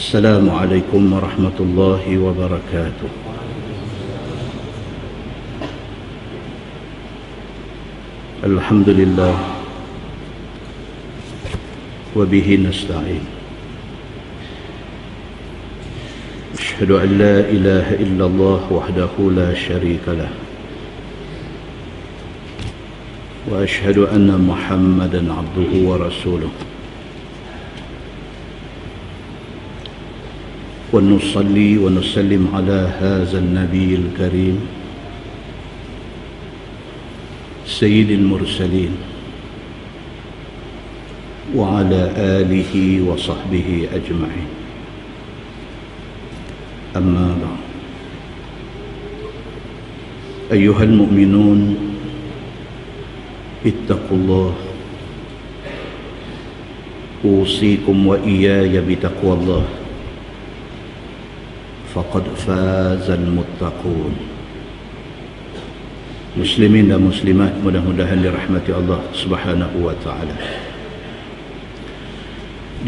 السلام عليكم ورحمة الله وبركاته. الحمد لله وبه نستعين. أشهد أن لا إله إلا الله وحده لا شريك له، وأشهد أن محمدا عبده ورسوله، ونصلي ونسلم على هذا النبي الكريم سيد المرسلين وعلى آله وصحبه أجمعين. أما بعد، أيها المؤمنون اتقوا الله، أوصيكم وإياي بتقوى الله، faqad fazal muttaqun. Muslimin dan muslimat, mudah-mudahan dirahmati Allah Subhanahu wa taala.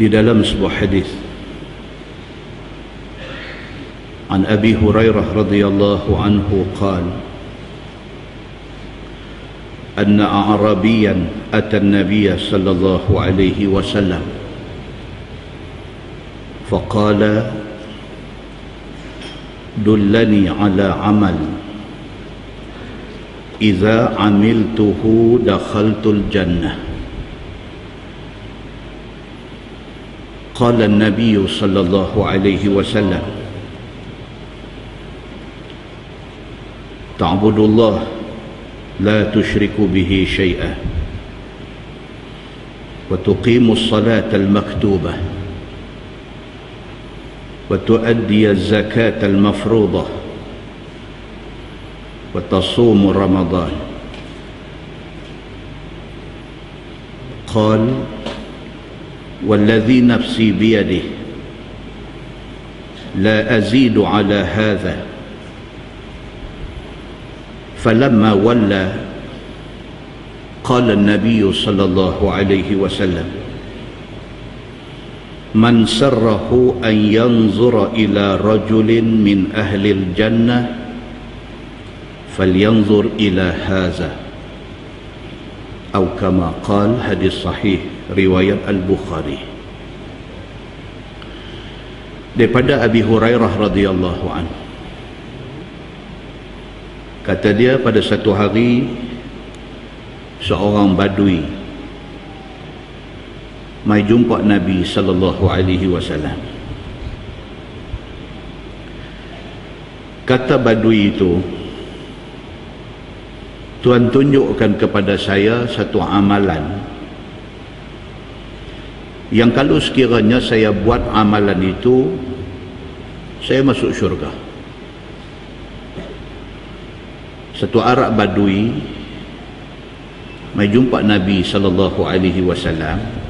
Di dalam sebuah hadis an Abi Hurairah radhiyallahu anhu qala anna a'rabiyan ata an-nabiy sallallahu alaihi wasallam faqala dullani ala amal idza amiltuhu dakhaltul jannah. Qala an-nabiy sallallahu alaihi wasallam ta'budullah la tusyriku bihi syai'an wa tuqimus salata al-maktubah وتؤدي الزكاة المفروضة وتصوم رمضان. قال والذي نفسي بيده لا أزيد على هذا. فلما ولى قال النبي صلى الله عليه وسلم من سره أن ينظر إلى رجل من أهل الجنة فلينظر إلى هذا أو كما قال. hadis sahih riwayat Al-Bukhari. Daripada Abi Hurairah radhiyallahu anhu, kata dia, pada satu hari seorang badui mai jumpa Nabi sallallahu alaihi wasallam. Kata badui itu, Tuhan tunjukkan kepada saya satu amalan yang kalau sekiranya saya buat amalan itu, saya masuk syurga. Satu Arab badui mai jumpa Nabi sallallahu alaihi wasallam.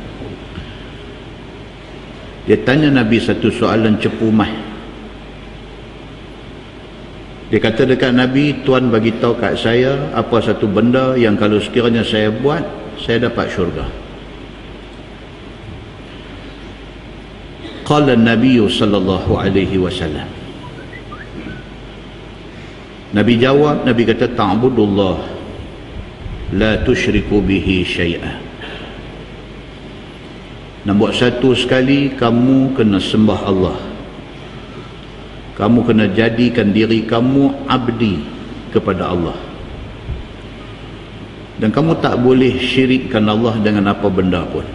Dia tanya Nabi satu soalan cepu mah. Dia kata dekat Nabi, Tuan bagi tahu kat saya apa satu benda yang kalau sekiranya saya buat, saya dapat syurga. Qala an-nabiy sallallahu alaihi wasallam. Nabi jawab, Nabi kata, ta'budullah la tusyriku bihi syai'an. Nombor satu sekali, kamu kena sembah Allah. Kamu kena jadikan diri kamu abdi kepada Allah. Dan kamu tak boleh syirikkan Allah dengan apa benda pun.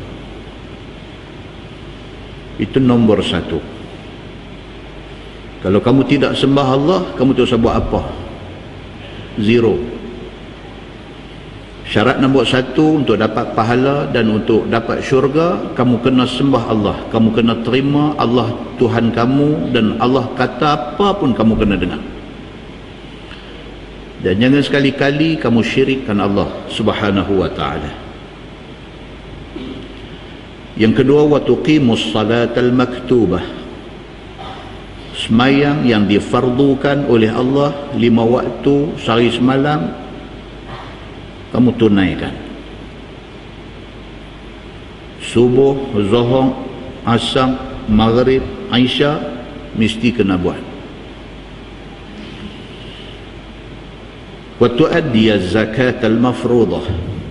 Itu nombor satu. Kalau kamu tidak sembah Allah, kamu tak usah buat apa. Zero. Syarat nombor satu untuk dapat pahala dan untuk dapat syurga, kamu kena sembah Allah. Kamu kena terima Allah Tuhan kamu, dan Allah kata apa pun kamu kena dengar. Dan jangan sekali-kali kamu syirikkan Allah Subhanahu wa ta'ala. Yang kedua, wa tuqimus salatal maktubah. Semayang yang difardukan oleh Allah 5 waktu sehari semalam, kamu tunaikan. Subuh, zuhur, asar, maghrib, Aisyah, mesti kena buat. Wa tuaddi az-zakat al-mafruḍah.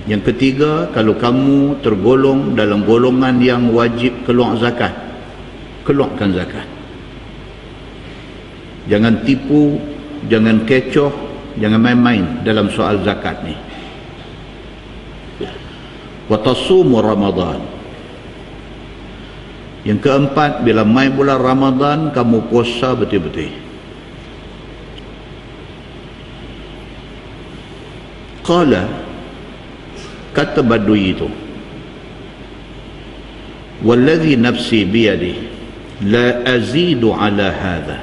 Yang ketiga, kalau kamu tergolong dalam golongan yang wajib keluar zakat, keluarkan zakat. Jangan tipu, jangan kecoh, jangan main-main dalam soal zakat ni. Wa tasumu Ramadan. Yang keempat, bila mai bulan Ramadan, kamu puasa betul-betul. Qala, kata Badui itu, walladhi nafsi biyadih la azidu ala hadha.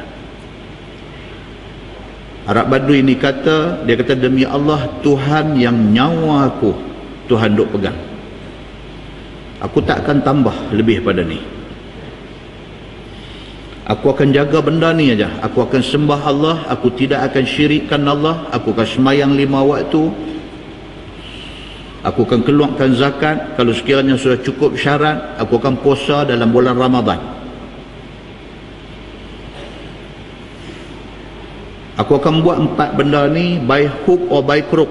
Arab Badui ini kata, dia kata, demi Allah, Tuhan yang nyawa aku Tuhan duk pegang, aku tak akan tambah lebih pada ni. Aku akan jaga benda ni aja. Aku akan sembah Allah, aku tidak akan syirikkan Allah, aku akan sembahyang 5 waktu, aku akan keluarkan zakat kalau sekiranya sudah cukup syarat, aku akan puasa dalam bulan Ramadan. Aku akan buat 4 benda ni, by hook or by crook.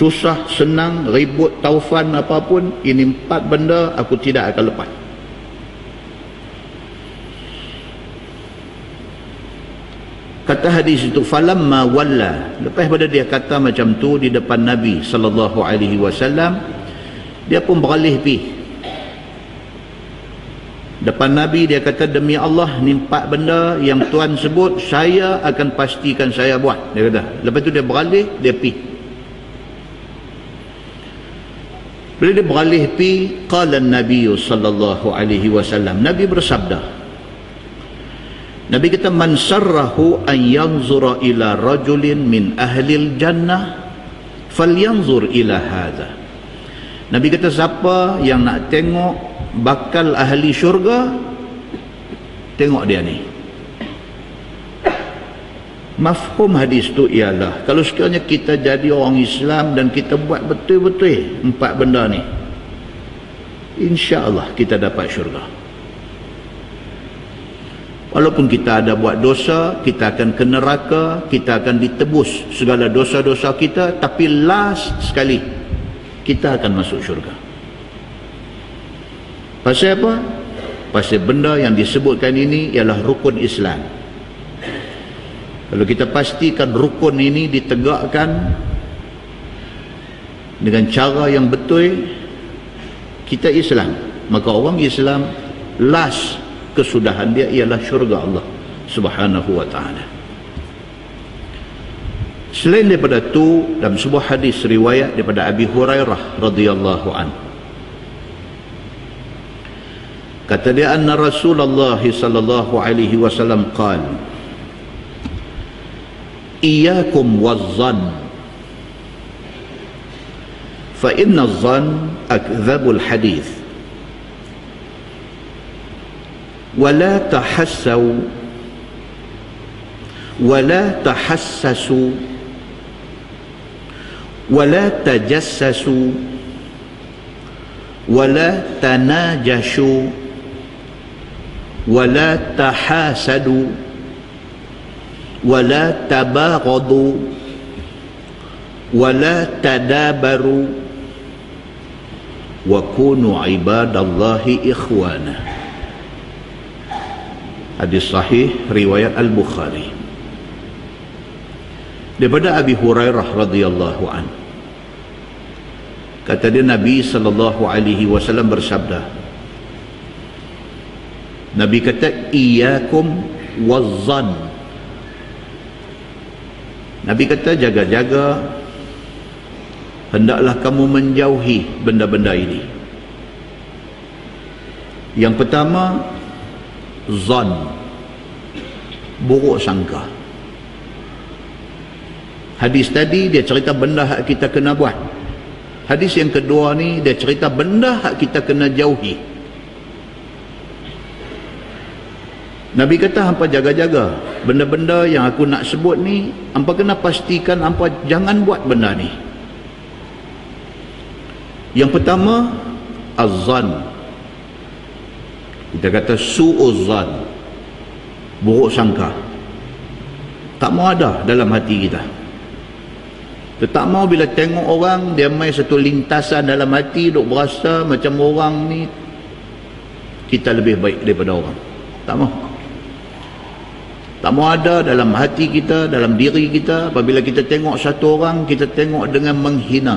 Susah, senang, ribut, taufan, apapun, ini 4 benda aku tidak akan lepas. Kata hadis itu, falamma walla, lepas pada dia kata macam tu di depan Nabi sallallahu alaihi wasallam, dia pun beralih pi depan Nabi. Dia kata, demi Allah, ni 4 benda yang Tuan sebut, saya akan pastikan saya buat. Dia kata, lepas tu dia beralih, dia pi. Bila dia beralih pi, qala Nabi sallallahu alaihi wasallam, Nabi bersabda, Nabi kata, man sarrahu an yanzura ila rajulin min ahlil jannah falyanzur ila hadha. Nabi kata, siapa yang nak tengok bakal ahli syurga, tengok dia ni. Mafhum hadis tu ialah, kalau sekiranya kita jadi orang Islam dan kita buat betul-betul 4 benda ni, insya-Allah kita dapat syurga. Walaupun kita ada buat dosa, kita akan ke neraka, kita akan ditebus segala dosa-dosa kita, tapi last sekali kita akan masuk syurga. Pasal apa? Pasal benda yang disebutkan ini ialah rukun Islam. Kalau kita pastikan rukun ini ditegakkan dengan cara yang betul, kita Islam, maka orang Islam last kesudahan dia ialah syurga Allah subhanahu wa ta'ala. Selain daripada tu, dalam sebuah hadis riwayat daripada Abi Hurairah radhiyallahu anhu, kata dia, anna Rasulullah sallallahu alaihi wasallam qala, iyyakum waz-zann fa inna az-zann akdhabul hadith ولا تحسوا ولا تحسسوا ولا تجسسوا ولا تناجشوا ولا تحاسدوا ولا تباغضوا ولا تدابروا وكونوا عباد الله إخوانا. Hadis sahih riwayat Al-Bukhari daripada Abi Hurairah radhiyallahu anhu. Kata dia, Nabi sallallahu alaihi wasallam bersabda, Nabi kata, iyyakum waz-zann. Nabi kata, jaga-jaga, hendaklah kamu menjauhi benda-benda ini. Yang pertama, zan, buruk sangka. Hadis tadi dia cerita benda hak kita kena buat. Hadis yang kedua ni dia cerita benda hak kita kena jauhi. Nabi kata, hampa jaga-jaga benda-benda yang aku nak sebut ni, hampa kena pastikan hampa jangan buat benda ni. Yang pertama, az-zan, Kita kata su'uzzan, buruk sangka. Tak mau ada dalam hati kita. Kita tak mau bila tengok orang dia main satu lintasan dalam hati, duk berasa macam orang ni kita lebih baik daripada orang. Tak mau. Tak mau ada dalam hati kita, dalam diri kita. Apabila kita tengok satu orang, kita tengok dengan menghina.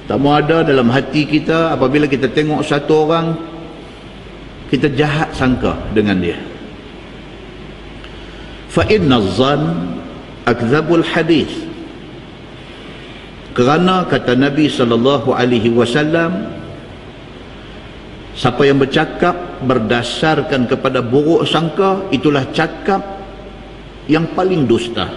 Tak mau ada dalam hati kita apabila kita tengok satu orang, kita jahat sangka dengan dia. Fa inna az-zann akdzabul hadis. Kerana kata Nabi SAW, siapa yang bercakap berdasarkan kepada buruk sangka, itulah cakap yang paling dusta.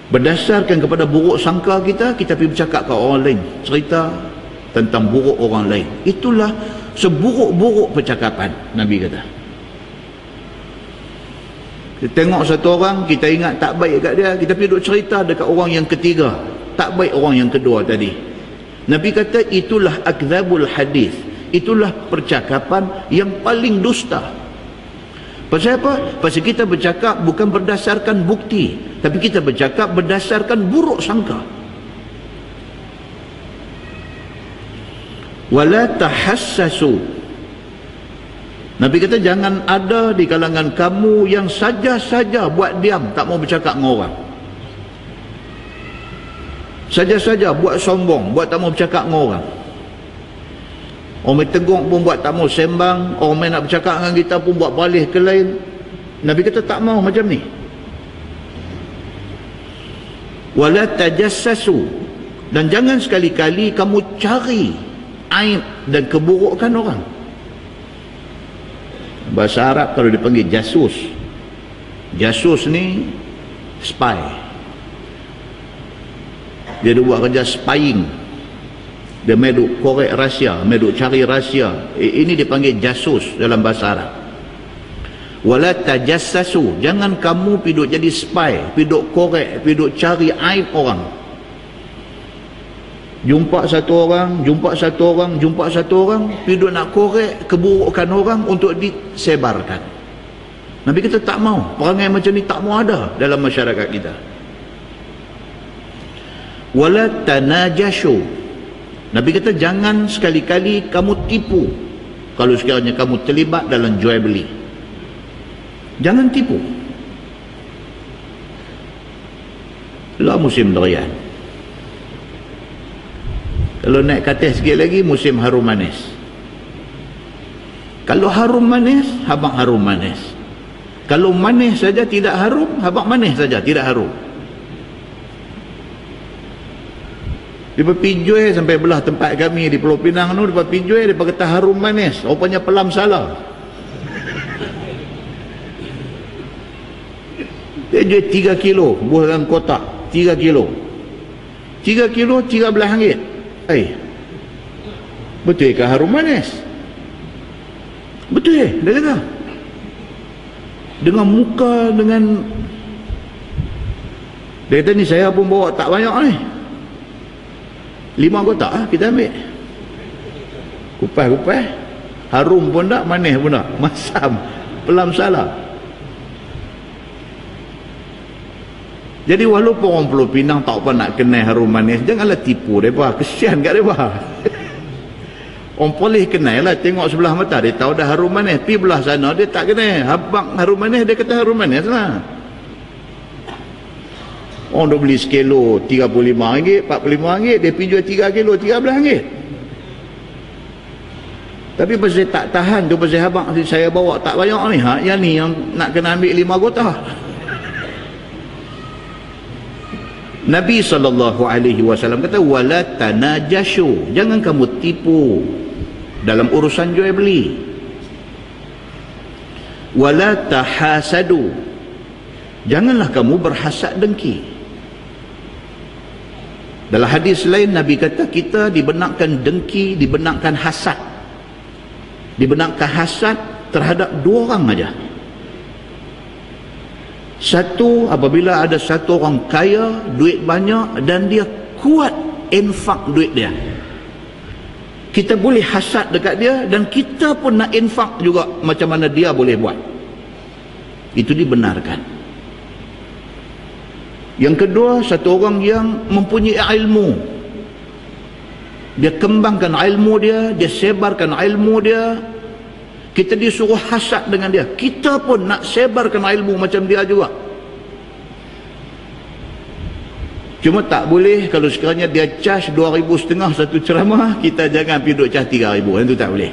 Berdasarkan kepada buruk sangka kita pergi bercakap ke orang lain, cerita tentang buruk orang lain. Itulah seburuk-buruk percakapan, Nabi kata. Kita tengok satu orang, kita ingat tak baik kat dia, kita pergi duk cerita dekat orang yang ketiga, tak baik orang yang kedua tadi. Nabi kata itulah akdzabul hadis, itulah percakapan yang paling dusta. Pasal apa? Pasal kita bercakap bukan berdasarkan bukti, tapi kita bercakap berdasarkan buruk sangka. Wala tahassasu. Nabi kata jangan ada di kalangan kamu yang saja-saja buat diam, tak mau bercakap dengan orang. Saja-saja buat sombong, buat tak mau bercakap dengan orang. Orang main tengok pun buat tak mau sembang, orang main nak bercakap dengan kita pun buat balik ke lain. Nabi kata tak mau macam ni. Wala tajassasu. Dan jangan sekali-kali kamu cari aib dan keburukan orang. Bahasa Arab kalau dipanggil jasus. Jasus ni spy. Dia buat kerja spying. Dia meduk korek rahsia, meduk cari rahsia. Ini dipanggil jasus dalam bahasa Arab. Wala tajassasu. Jangan kamu piduk jadi spy, piduk korek, piduk cari aib orang. Jumpa satu orang, piduk nak korek keburukan orang untuk disebarkan. Nabi kata tak mau. Perangai macam ni tak mau ada dalam masyarakat kita. Wala tanajashu. Nabi kata jangan sekali-kali kamu tipu kalau sekiranya kamu terlibat dalam jual beli. Jangan tipu. Lah musim durian. Kalau naik ke atas sikit lagi musim harum manis. Kalau harum manis, habang harum manis. Kalau manis saja tidak harum, habang manis saja tidak harum. Dia pergi sampai belah tempat kami di Pulau Pinang tu, dia pergi dia kata harum manis, rupanya pelam salah. Dia jual 3 kilo buah dalam kotak, 3 kilo 13 ringgit. Betul ke harum manis? Betul dia kata. Dengan muka, dengan dia kata ni saya pun bawa tak banyak ni, 5 kotak kita ambil. Kupas harum pun tak, manis pun tak, masam, pelam salah. Jadi walaupun orang Pulau Pinang tak apa nak kenal harum manis, janganlah tipu mereka, kesian kat mereka. Orang boleh kenal lah, tengok sebelah mata dia tahu dah harum manis, pergi belah sana dia tak kenal. Habang harum manis, dia kata harum manis lah. Orang dah beli sekilo RM35, RM45, dia pergi jual 3 kilo RM13. Tapi pasal tak tahan tu, pasal habang saya bawa tak banyak ni, yang ni yang nak kena ambil 5 kotak. Nabi SAW kata wala tanajashu, jangan kamu tipu dalam urusan jual beli. Wala tahasadu, janganlah kamu berhasad dengki. Dalam hadis lain Nabi kata kita dibenarkan dengki, dibenarkan hasad. Dibenarkan hasad terhadap 2 orang aja. Satu, apabila ada satu orang kaya, duit banyak dan dia kuat infak duit dia. Kita boleh hasad dekat dia, dan kita pun nak infak juga macam mana dia boleh buat. Itu dibenarkan. Yang kedua, satu orang yang mempunyai ilmu, dia kembangkan ilmu dia, dia sebarkan ilmu dia, kita disuruh hasad dengan dia, kita pun nak sebarkan ilmu macam dia juga. Cuma tak boleh kalau sekiranya dia charge 2,500 satu ceramah, kita jangan pergi duduk charge 3,000. Itu tak boleh.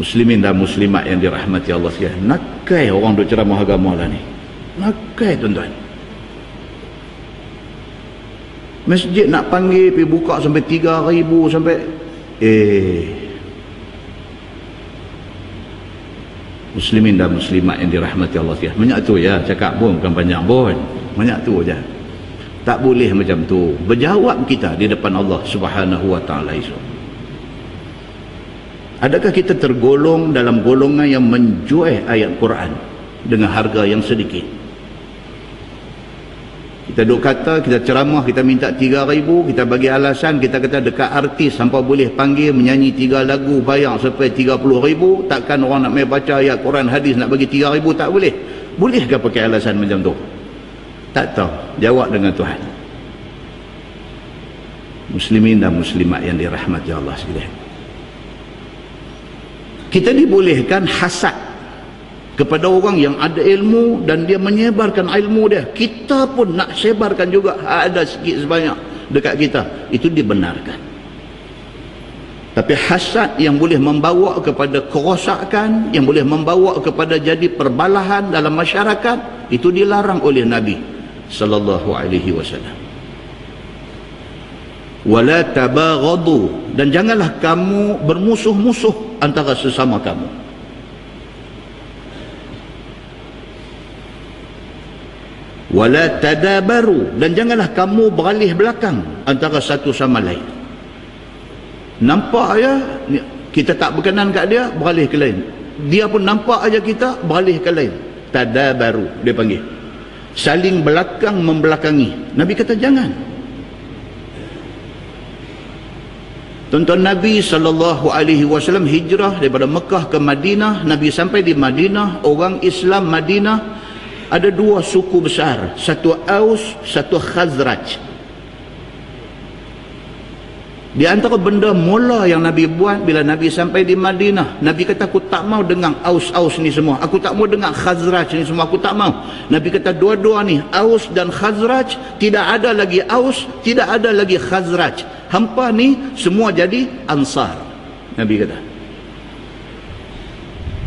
Muslimin dan muslimat yang dirahmati Allah sekalian, nakai orang duduk ceramah agama lah ni. Nakai tuan-tuan. Masjid nak panggil pergi buka sampai 3,000 sampai Muslimin dan muslimat yang dirahmati Allah sekalian. Banyak tu ya, cakap pun bukan banyak pun. Banyak tu aja. Tak boleh macam tu. Berjawab kita di depan Allah Subhanahu wa taala esok. Adakah kita tergolong dalam golongan yang menjual ayat Quran dengan harga yang sedikit? Kita duk kata, kita ceramah, kita minta 3,000, kita bagi alasan, kita kata dekat artis hampa boleh panggil menyanyi 3 lagu bayar sampai 30,000, takkan orang nak main baca ayat Quran hadis nak bagi 3,000, tak boleh. Bolehkah pakai alasan macam tu? Tak tahu. Jawab dengan Tuhan. Muslimin dan muslimat yang dirahmati Allah sekalian, kita dibolehkan hasad kepada orang yang ada ilmu dan dia menyebarkan ilmu dia. Kita pun nak sebarkan juga, ada sikit sebanyak dekat kita. Itu dibenarkan. Tapi hasad yang boleh membawa kepada kerosakan, yang boleh membawa kepada jadi perbalahan dalam masyarakat, itu dilarang oleh Nabi sallallahu alaihi wasallam. Wala tabaghadu, dan janganlah kamu bermusuh-musuh antara sesama kamu. Wala tadabaru, dan janganlah kamu beralih belakang antara satu sama lain. Nampak aja kita tak berkenan kat dia, beralih ke lain. Dia pun nampak aja kita, beralih ke lain. Tadabaru dia panggil. Saling belakang membelakangi. Nabi kata jangan. Tuan-tuan, Nabi SAW hijrah daripada Mekah ke Madinah. Nabi sampai di Madinah, orang Islam Madinah ada 2 suku besar, satu Aus, satu Khazraj. Di antara benda mula yang Nabi buat bila Nabi sampai di Madinah, Nabi kata aku tak mau dengar Aus ni semua, aku tak mau dengar Khazraj ni semua, aku tak mau. Nabi kata dua-dua ni, Aus dan Khazraj, tidak ada lagi Aus, tidak ada lagi Khazraj. Hampa ni semua jadi Ansar. Nabi kata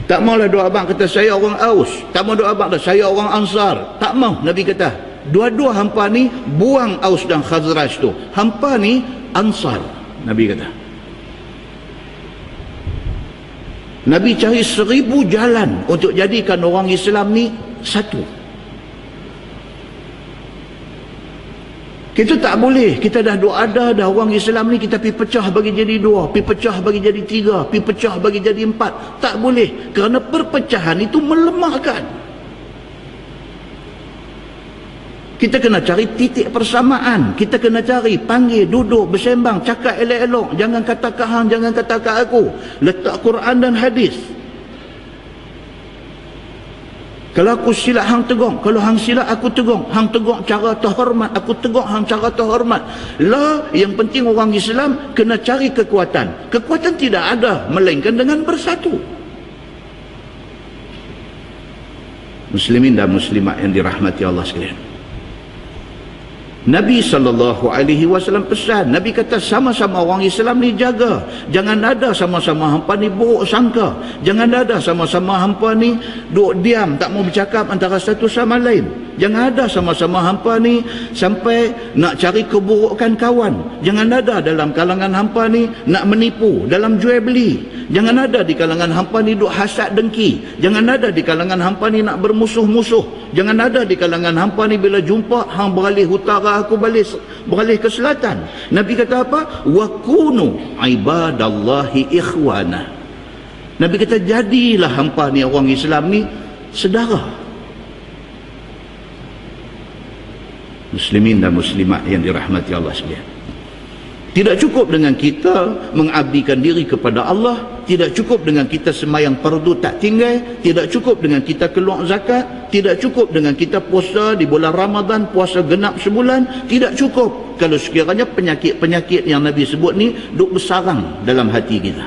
tak maulah dua abang kata saya orang Aus, tak mau dua abang kata saya orang Ansar, tak mau. Nabi kata dua-dua hampa ni buang Aus dan Khazraj tu, hampa ni Ansar. Nabi kata Nabi cari 1000 jalan untuk jadikan orang Islam ni satu. Kita tak boleh, kita dah ada orang Islam ni, kita pergi pecah bagi jadi 2, pergi pecah bagi jadi 3, pergi pecah bagi jadi 4. Tak boleh, kerana perpecahan itu melemahkan. Kita kena cari titik persamaan. Kita kena cari, panggil, duduk, bersembang, cakap elok-elok. Jangan kata kat hang, jangan kata kat aku. Letak Quran dan hadis. Kalau aku silap hang tegur, kalau hang silap aku tegur. Hang tegur cara terhormat, aku tegur hang cara terhormat. Lah, yang penting orang Islam kena cari kekuatan. Kekuatan tidak ada melainkan dengan bersatu. Muslimin dan muslimat yang dirahmati Allah sekalian, Nabi SAW pesan, Nabi kata sama-sama orang Islam ni jaga. Jangan ada sama-sama hampa ni buruk sangka. Jangan ada sama-sama hampa ni duduk diam, tak mau bercakap antara satu sama lain. Jangan ada sama-sama hampa ni sampai nak cari keburukan kawan. Jangan ada dalam kalangan hampa ni nak menipu dalam jual beli. Jangan ada di kalangan hampa ni duk hasad dengki. Jangan ada di kalangan hampa ni nak bermusuh-musuh. Jangan ada di kalangan hampa ni bila jumpa hang beralih utara, aku beralih ke selatan. Nabi kata apa? Wa kunu ibadallahi ikhwana. Nabi kata jadilah hampa ni orang Islam ni sedara. Muslimin dan muslimat yang dirahmati Allah sekalian, Tidak cukup dengan kita mengabdikan diri kepada Allah, tidak cukup dengan kita sembahyang fardu tak tinggal, tidak cukup dengan kita keluar zakat, tidak cukup dengan kita puasa di bulan Ramadan, puasa genap sebulan, tidak cukup kalau sekiranya penyakit-penyakit yang Nabi sebut ni duk bersarang dalam hati kita.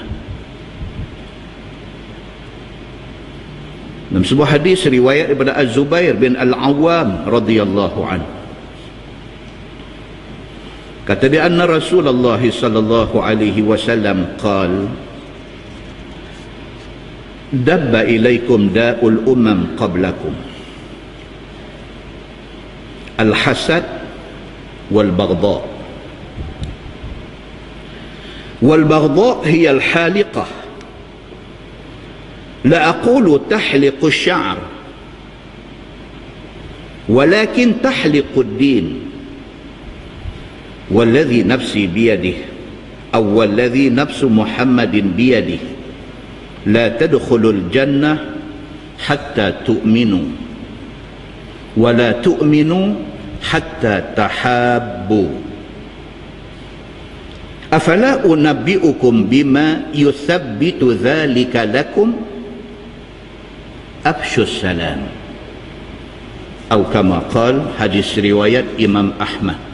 Dalam sebuah hadis riwayat daripada Az-Zubair bin Al-Awwam radhiyallahu anhu, kata dia, anna Rasulullah sallallahu alaihi wasallam qala, dabba ilaikum da'ul umam qablakum, al-hasad wal-baghdha. Wal-baghdha hiya al-haliqah, la aqulu tahliqu ash-sha'r walakin tahliqu ad-din. والذي نفسي بيده أو والذي نفس محمد بيده لا تدخلوا الجنة حتى تؤمنوا ولا تؤمنوا حتى تحابوا أفلا أنبئكم بما يثبت ذلك لكم أفشوا السلام أو كما قال. Hadis riwayat Imam Ahmad.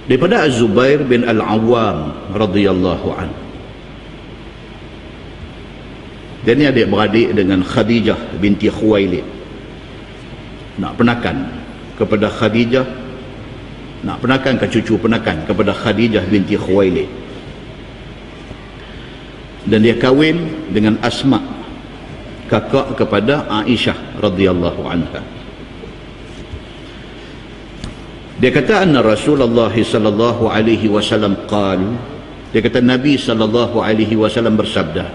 Daripada Az-Zubair bin Al-Awwam radhiyallahu anhu. Dia ni adik-beradik dengan Khadijah binti Khuwailid. Nak penakan kepada Khadijah, nak penakan ke cucu penakan kepada Khadijah binti Khuwailid. Dan dia kahwin dengan Asma, kakak kepada Aisyah radhiyallahu anha. Dia kata, anna Rasulullah sallallahu alaihi wasallam qala, dia kata Nabi sallallahu alaihi wasallam bersabda,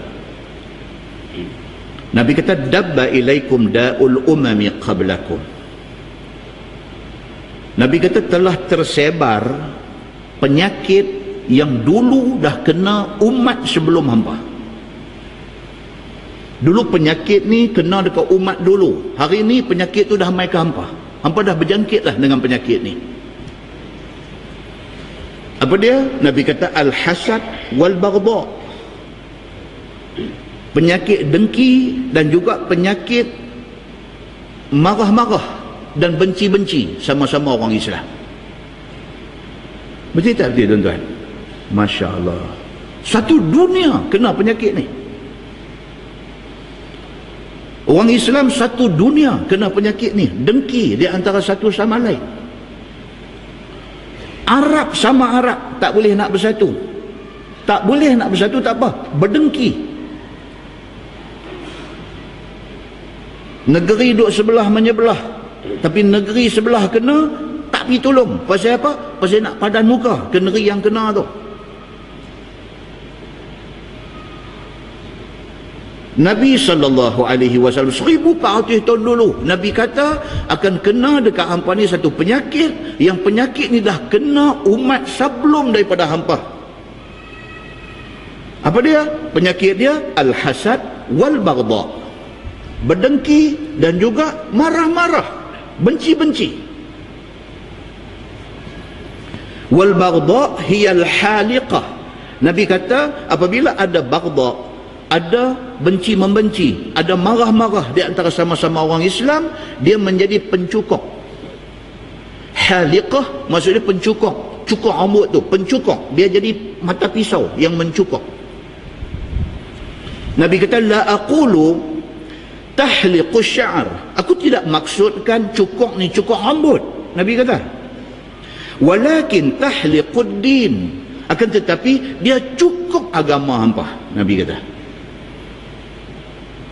Nabi kata, dabba ilaikum da'ul umami qablakum. Nabi kata telah tersebar penyakit yang dulu dah kena umat sebelum hampa. Dulu penyakit ni kena dekat umat dulu, hari ni penyakit tu dah mai ke hampa. Hampa dah berjangkit lah dengan penyakit ni. Apa dia? Nabi kata al-hasad wal-baghdha, penyakit dengki dan juga penyakit marah-marah dan benci-benci sama-sama orang Islam. Betul tak betul tuan-tuan? Masya Allah, satu dunia kena penyakit ni. Orang Islam satu dunia kena penyakit ni, dengki di antara satu sama lain. Arab sama Arab tak boleh nak bersatu. Tak boleh nak bersatu, tak apa, berdengki. Negeri duduk sebelah menyebelah, tapi negeri sebelah kena tak pergi tolong. Pasal apa? Pasal nak padan muka ke negeri yang kena tu. Nabi SAW 1400 tahun dulu Nabi kata akan kena dekat hampa ni satu penyakit, yang penyakit ni dah kena umat sebelum daripada hampa. Apa dia? Penyakit dia al-hasad wal-baghdha, berdengki dan juga marah-marah, benci-benci. Wal-baghdha hiya al-haliqah. Nabi kata apabila ada baghdha, ada benci membenci, ada marah-marah di antara sama-sama orang Islam, dia menjadi pencukok. Haliqah maksudnya pencukok, cukur rambut tu, pencukok, dia jadi mata pisau yang mencukok. Nabi kata la aqulu tahliqu sya'r, aku tidak maksudkan cukok ni cukok rambut. Nabi kata walakin tahliqud din, akan tetapi dia cukup agama hampa. Nabi kata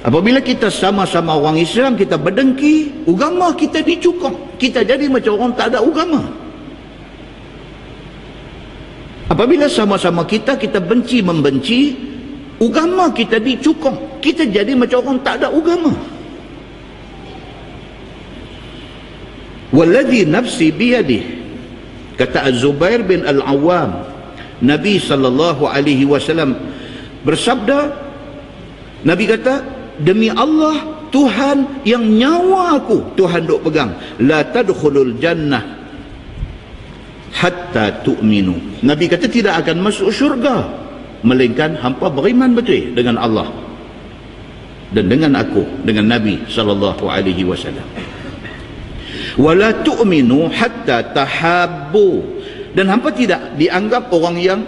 apabila kita sama-sama orang Islam, kita berdengki, agama kita dicukok, kita jadi macam orang tak ada agama. Apabila sama-sama kita benci membenci, agama kita dicukok, kita jadi macam orang tak ada agama. Walladhi nafsi biyadih, kata Az-Zubair bin Al-Awwam, Nabi SAW bersabda, Nabi kata, demi Allah Tuhan yang nyawa aku Tuhan duk pegang, la tadkhulul jannah, hatta tu'minu. Nabi kata tidak akan masuk syurga melainkan hampa beriman betul dengan Allah dan dengan aku, dengan Nabi sallallahu alaihi wasallam. Wala tu'minu hatta tahabbu, dan hampa tidak dianggap orang yang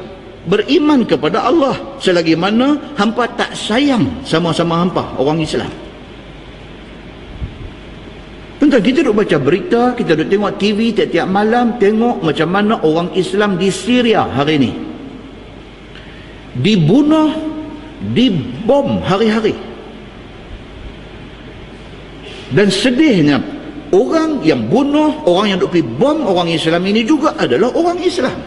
beriman kepada Allah selagi mana hampa tak sayang sama-sama hampa orang Islam. Tuan-tuan, kita duk baca berita, kita duk tengok TV tiap-tiap malam, tengok macam mana orang Islam di Syria hari ini dibunuh, dibom hari-hari. Dan sedihnya, orang yang bunuh, orang yang duk pergi bom orang Islam ini juga adalah orang Islam.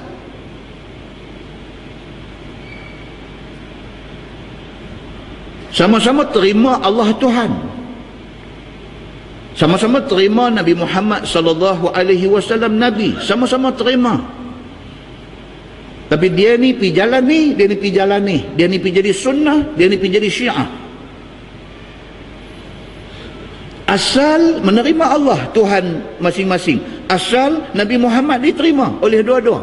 Sama-sama terima Allah Tuhan, sama-sama terima Nabi Muhammad sallallahu alaihi wasallam Nabi, sama-sama terima. Tapi dia ni pergi jalan ni, dia ni pergi jalan ni, dia ni pergi jadi sunnah, dia ni pergi jadi syiah. Asal menerima Allah Tuhan masing-masing, asal Nabi Muhammad diterima oleh dua-dua,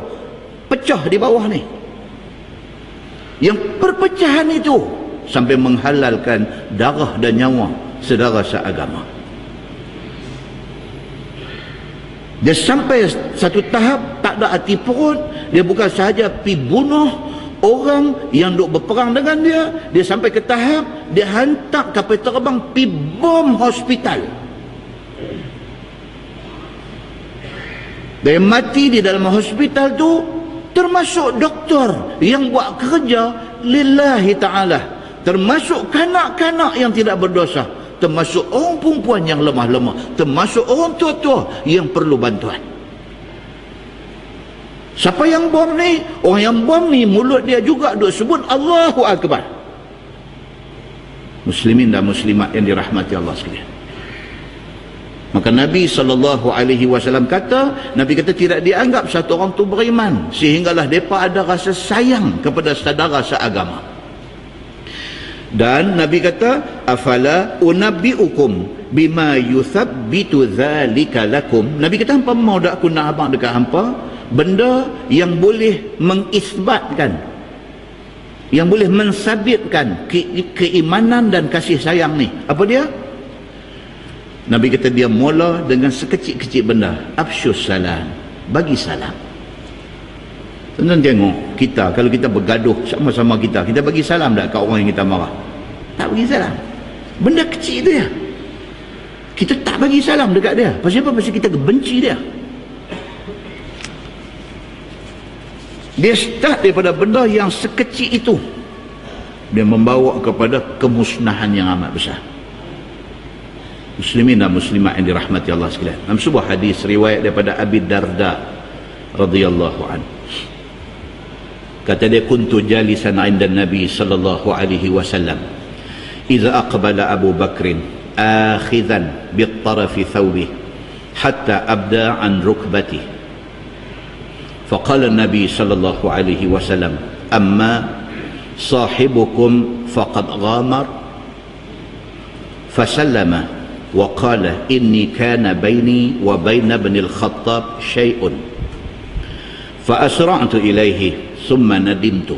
pecah di bawah ni. Yang perpecahan itu sampai menghalalkan darah dan nyawa saudara seagama. Dia sampai satu tahap tak ada hati perut, dia bukan sahaja pergi bunuh orang yang duk berperang dengan dia, dia sampai ke tahap dia hantar kapal terbang pergi bom hospital. Dia mati di dalam hospital tu, termasuk doktor yang buat kerja lillahi ta'ala, termasuk kanak-kanak yang tidak berdosa, termasuk orang perempuan yang lemah-lemah, termasuk orang tua-tua yang perlu bantuan. Siapa yang bom ni? Orang yang bom ni mulut dia juga duk sebut Allahu Akbar. Muslimin dan muslimat yang dirahmati Allah sekalian. Maka Nabi SAW kata, Nabi kata tidak dianggap satu orang tu beriman sehinggalah mereka ada rasa sayang kepada saudara seagama. Dan Nabi kata, afala unabbiukum bima yuthabbitu dzalika lakum. Nabi kata, hampa mau dak aku nak abang dekat hampa benda yang boleh mengisbatkan, yang boleh mensabitkan keimanan dan kasih sayang ni. Apa dia? Nabi kata dia mula dengan sekecil-kecil benda. Afsyus salam, bagi salam. Tuan-tuan tengok, kita kalau kita bergaduh sama-sama kita bagi salam tak kat orang yang kita marah? Tak bagi salam. Benda kecil tu ya, kita tak bagi salam dekat dia. Pasal apa? Pasal kita benci dia. Dia start daripada benda yang sekecil itu, dia membawa kepada kemusnahan yang amat besar. Muslimin dan muslimat yang dirahmati Allah sekalian, dalam sebuah hadis riwayat daripada Abi Darda radhiyallahu anhu, kata dia, kuntu jalisan 'inda Nabi sallallahu alaihi wasallam idza aqbala Abu Bakr akhidhan bi tarafi thawbihi hatta abda an rukbatihi. فقال النبي صلى الله عليه وسلم أما صاحبكم فقد غامر فسلم وقال إني كان بيني وبين ابن الخطاب شيء فأسرعت إليه ثم ندمت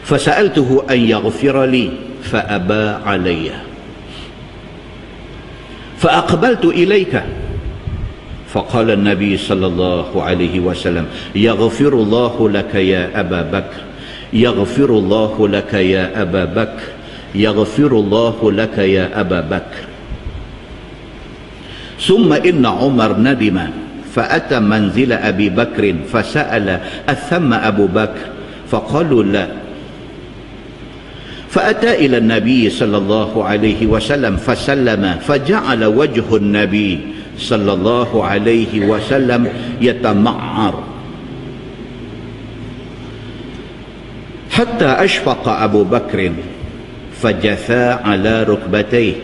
فسألته أن يغفر لي فأبى علي فأقبلت إليك فقال النبي صلى الله عليه وسلم يغفر الله لك يا أبا بكر يغفر الله لك يا أبا بكر يغفر الله لك يا أبا بكر. ثم إن عمر ندم فأتى منزل أبي بكر فسأل أثم أبو بكر فقالوا لا فأتى إلى النبي صلى الله عليه وسلم فسلم فجعل وجه النبي صلى الله عليه وسلم يتمعر حتى أشفق أبو بكر فجثى على ركبتيه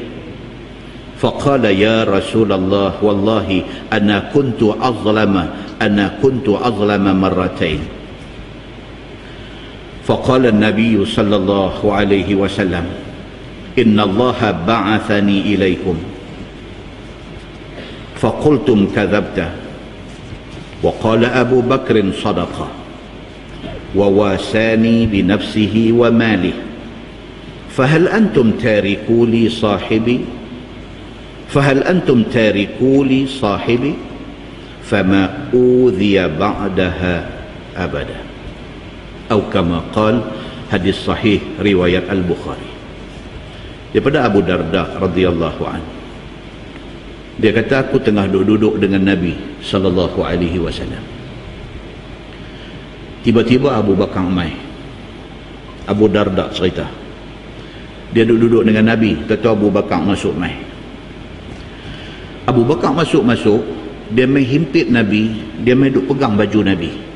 فقال يا رسول الله والله أنا كنت أظلم مرتين. فقال النبي صلى الله عليه وسلم إن الله بعثني إليكم فقلتم كذبت wa qala Abu Bakr sadaqah wa wasani bi nafsihi wa malihi fahal antum tariku li sahibi fama udhiya ba'daha abada atau kama qala. Hadis sahih riwayat Al-Bukhari daripada Abu Darda radhiyallahu anhu. Dia kata, aku tengah duduk dengan Nabi sallallahu alaihi wasallam. Tiba-tiba Abu Bakar mai. Abu Darda cerita, dia duduk dengan Nabi, kata Abu Bakar masuk mai. Abu Bakar masuk, dia mai himpit Nabi, dia mai duk pegang baju Nabi.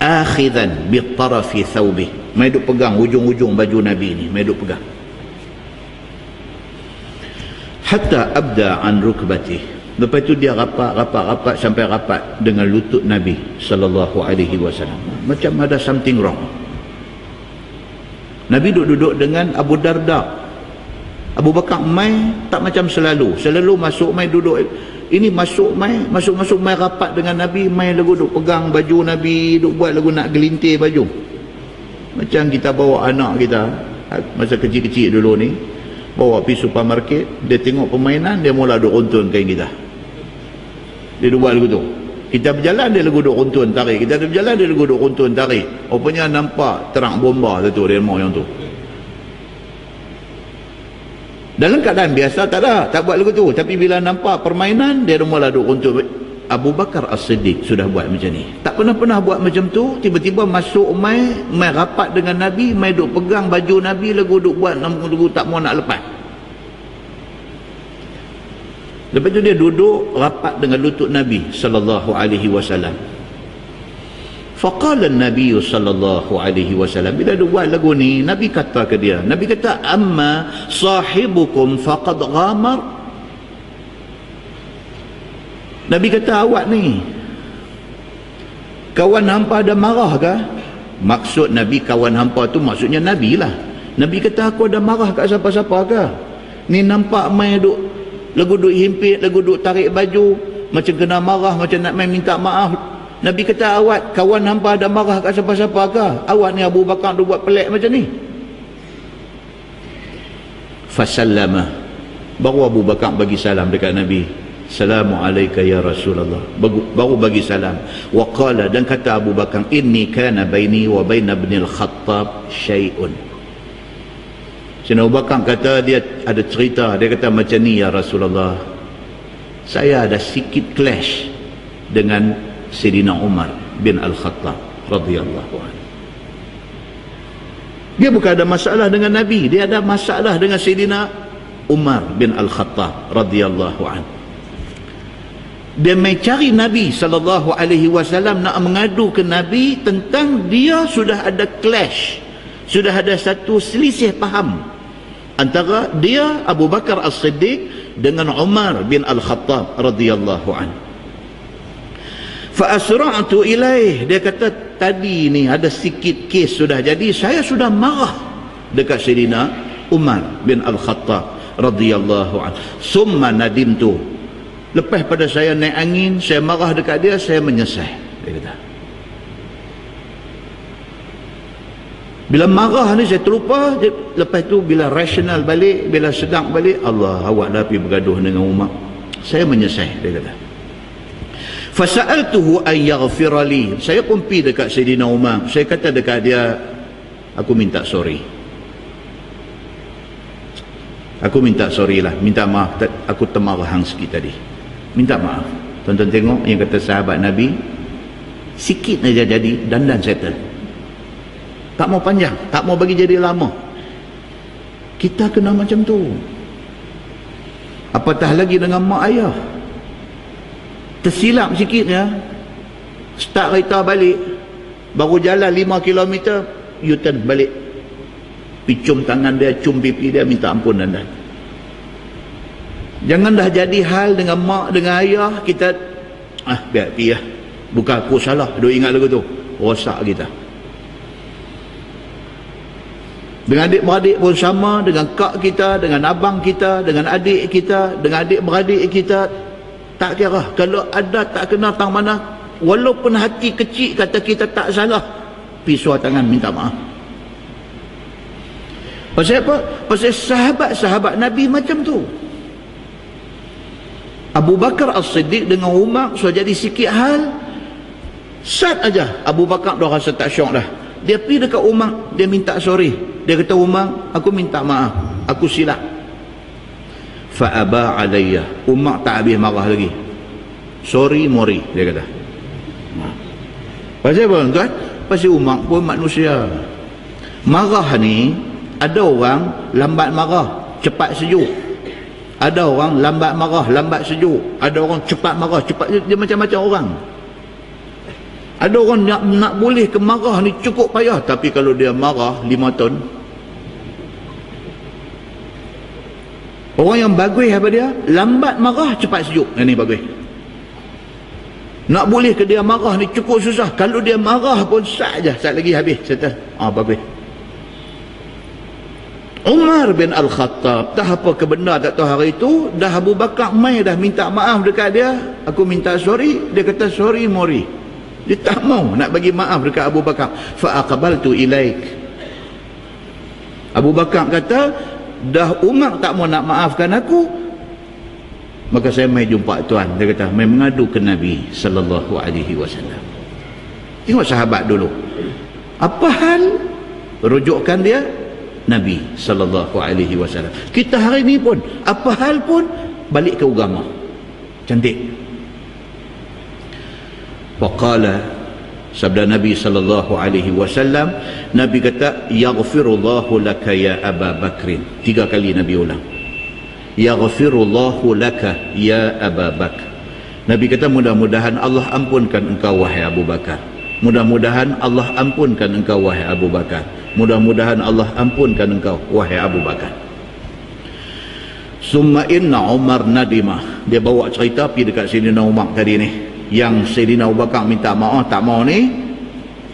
Akhidhan bi tarafi thawbih, mai duk pegang ujung-ujung baju Nabi ni, mai duk pegang. Hatta abda an rukbatih, lepas tu dia rapat sampai rapat dengan lutut Nabi sallallahu alaihi wasallam. Macam ada something wrong. Nabi duduk dengan Abu Darda. Abu Bakar mai tak macam selalu masuk mai duduk. Ini masuk mai rapat dengan Nabi, mai lagu duk pegang baju Nabi, duk buat lagu nak gelintir baju. Macam kita bawa anak kita masa kecil-kecil dulu ni, bawa pergi supermarket, dia tengok permainan, dia mula duk runtun kain kita. Dia duk buat lagu tu. Kita berjalan, dia lagu duk runtun tarik. Kita berjalan, dia lagu duk runtun tarik. Rupanya nampak terang bomba tu, dia mau yang tu. Dalam keadaan biasa tak buat lagu tu, tapi bila nampak permainan, dia mula duk runtun. Abu Bakar As-Siddiq sudah buat macam ni, tak pernah buat macam tu. Tiba-tiba masuk mai rapat dengan Nabi, mai duk pegang baju Nabi, lagu duk buat lagu tak mau nak lepas. Lepas tu dia duduk rapat dengan lutut Nabi sallallahu alaihi wasallam. Faqala an-nabi sallallahu alaihi wasallam, bila dia buat lagu ni, Nabi kata ke dia, Nabi kata, amma sahibukum faqad ghamar. Nabi kata, awak ni kawan hampa ada marah ke? Maksud Nabi kawan hampa tu maksudnya Nabi lah. Nabi kata, aku ada marah kat siapa-siapa ke? Ni nampak mai duk lagu duk himpit, lagu duk tarik baju, macam kena marah, macam nak main minta maaf. Nabi kata, awak kawan hampa ada marah kat siapa-siapa ke? Awak ni Abu Bakar tu buat pelik macam ni. Fasallama, baru Abu Bakar bagi salam dekat Nabi. Assalamualaikum ya Rasulullah. Baru bagi salam. Wa qala, dan kata Abu Bakar, inni kana baini wa baina ibn al-Khattab syai'un. Sayyidina Abu Bakar kata, dia ada cerita, dia kata macam ni ya Rasulullah, saya ada sikit clash dengan Sayyidina Umar bin Al-Khattab radhiyallahu anhu. Dia bukan ada masalah dengan Nabi, dia ada masalah dengan Sayyidina Umar bin Al-Khattab radhiyallahu anhu. Dia mai cari Nabi sallallahu alaihi wasallam, nak mengadu ke Nabi tentang dia sudah ada clash, sudah ada satu selisih faham antara dia Abu Bakar As-Siddiq dengan Umar bin Al-Khattab radhiyallahu anhu. Fa asra'tu ilaih, dia kata tadi ni ada sikit kes sudah jadi, saya sudah marah dekat Sayyidina Umar bin Al-Khattab radhiyallahu anhu. Summa nadimtu, lepas pada saya naik angin, saya marah dekat dia, saya menyesal, dia kata. Bila marah ni saya terlupa, lepas tu bila rasional balik, bila sedang balik, Allah, awak dah pergi bergaduh dengan Umar, saya menyesal, dia kata. Fasa'altuhu an yaghfira li, saya pun pergi dekat Sayyidina Umar, saya kata dekat dia, aku minta sorry, lah, minta maaf, aku termarah hang sikit tadi, minta maaf. Tuan-tuan tengok yang kata sahabat Nabi, sikit aja jadi dandan settle, tak mau panjang, tak mau bagi jadi lama. Kita kena macam tu, apatah lagi dengan mak ayah. Tersilap sikit ya, start kereta balik, baru jalan 5 km, U-turn balik, picum tangan dia, cium pipi dia, minta ampun dan. Jangan dah jadi hal dengan mak, dengan ayah, kita biar pergi lah, bukan aku salah, duk ingat lagu tu, rosak kita. Dengan adik-beradik pun sama, dengan kak kita, dengan abang kita, dengan adik kita, dengan adik-beradik kita, tak kira. Kalau ada tak kenal tang mana, walaupun hati kecil kata kita tak salah, pisau tangan minta maaf. Pasal apa? Pasal sahabat-sahabat Nabi macam tu. Abu Bakar As-Siddiq dengan Umar so jadi sikit hal, sat aja Abu Bakar dah rasa tak syok dah. Dia pergi dekat Umar, dia minta sorry. Dia kata, Umar, aku minta maaf, aku silap. Fa'aba alayya. Umar tak habis marah lagi. Sorry mori, dia kata. Pasal apa tuan? Pasal Umar pun manusia. Marah ni, ada orang lambat marah, cepat sejuk. Ada orang lambat marah, lambat sejuk. Ada orang cepat marah, cepat sejuk. Dia macam-macam orang. Ada orang nak boleh ke marah ni cukup payah, tapi kalau dia marah 5 tahun. Orang yang bagus apa dia? Lambat marah, cepat sejuk. Yang ni bagus. Nak boleh ke dia marah ni cukup susah. Kalau dia marah pun sat je, sat lagi habis. Kata, bagus. Umar bin Al-Khattab, dah apa ke benda tak tahu hari itu, dah Abu Bakar mai dah minta maaf dekat dia. Aku minta sorry, dia kata sorry mori. Dia tak mau nak bagi maaf dekat Abu Bakar. Fa aqbaltu ilaik. Abu Bakar kata, dah Umar tak mau nak maafkan aku, maka saya mai jumpa tuan. Dia kata, mai mengadu ke Nabi sallallahu alaihi wasallam. Tengok sahabat dulu. Apa hal? Rujukkan dia Nabi sallallahu alaihi wasallam. Kita hari ni pun apa hal pun balik ke agama. Cantik. Waqala, sabda Nabi sallallahu alaihi wasallam, Nabi kata, yaghfirullahu laka ya Aba Bakrin. 3 kali Nabi ulang. Yaghfirullahu laka ya Aba Bakr. Nabi kata, mudah-mudahan Allah ampunkan engkau wahai Abu Bakar. Mudah-mudahan Allah ampunkan engkau wahai Abu Bakar. Mudah-mudahan Allah ampunkan engkau wahai Abu Bakar. Summa inna Umar nadimah. Dia bawa cerita pergi dekat Sayyidina Umar tadi ni. Yang Sayyidina Abu Bakar minta maaf tak mau ni,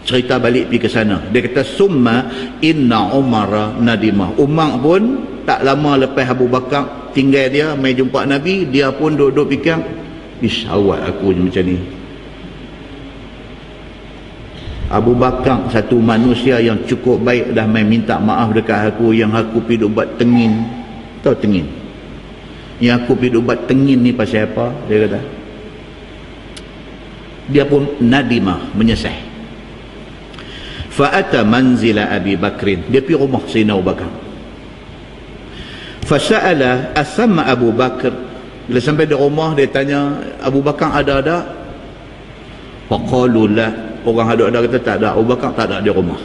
cerita balik pergi ke sana. Dia kata, summa inna Umar nadimah. Umar pun tak lama lepas Abu Bakar tinggal dia mai jumpa Nabi, dia pun duduk fikir, awak aku macam ni. Abu Bakar satu manusia yang cukup baik dah mai minta maaf dekat aku, yang aku pergi duk buat tengin. Tahu tengin? Yang aku pergi duk buat tengin ni pasal apa? Dia kata. Dia pun nadimah, menyesal. Fa'ata manzila Abi Bakrin. Dia pergi rumah Sayyidina Abu Bakar. Fasa'ala asamma Abu Bakar. Bila sampai di rumah, dia tanya, Abu Bakar ada-ada? Faqalu la. Orang ada-ada kata tak ada. Abu Bakar tak ada di rumah.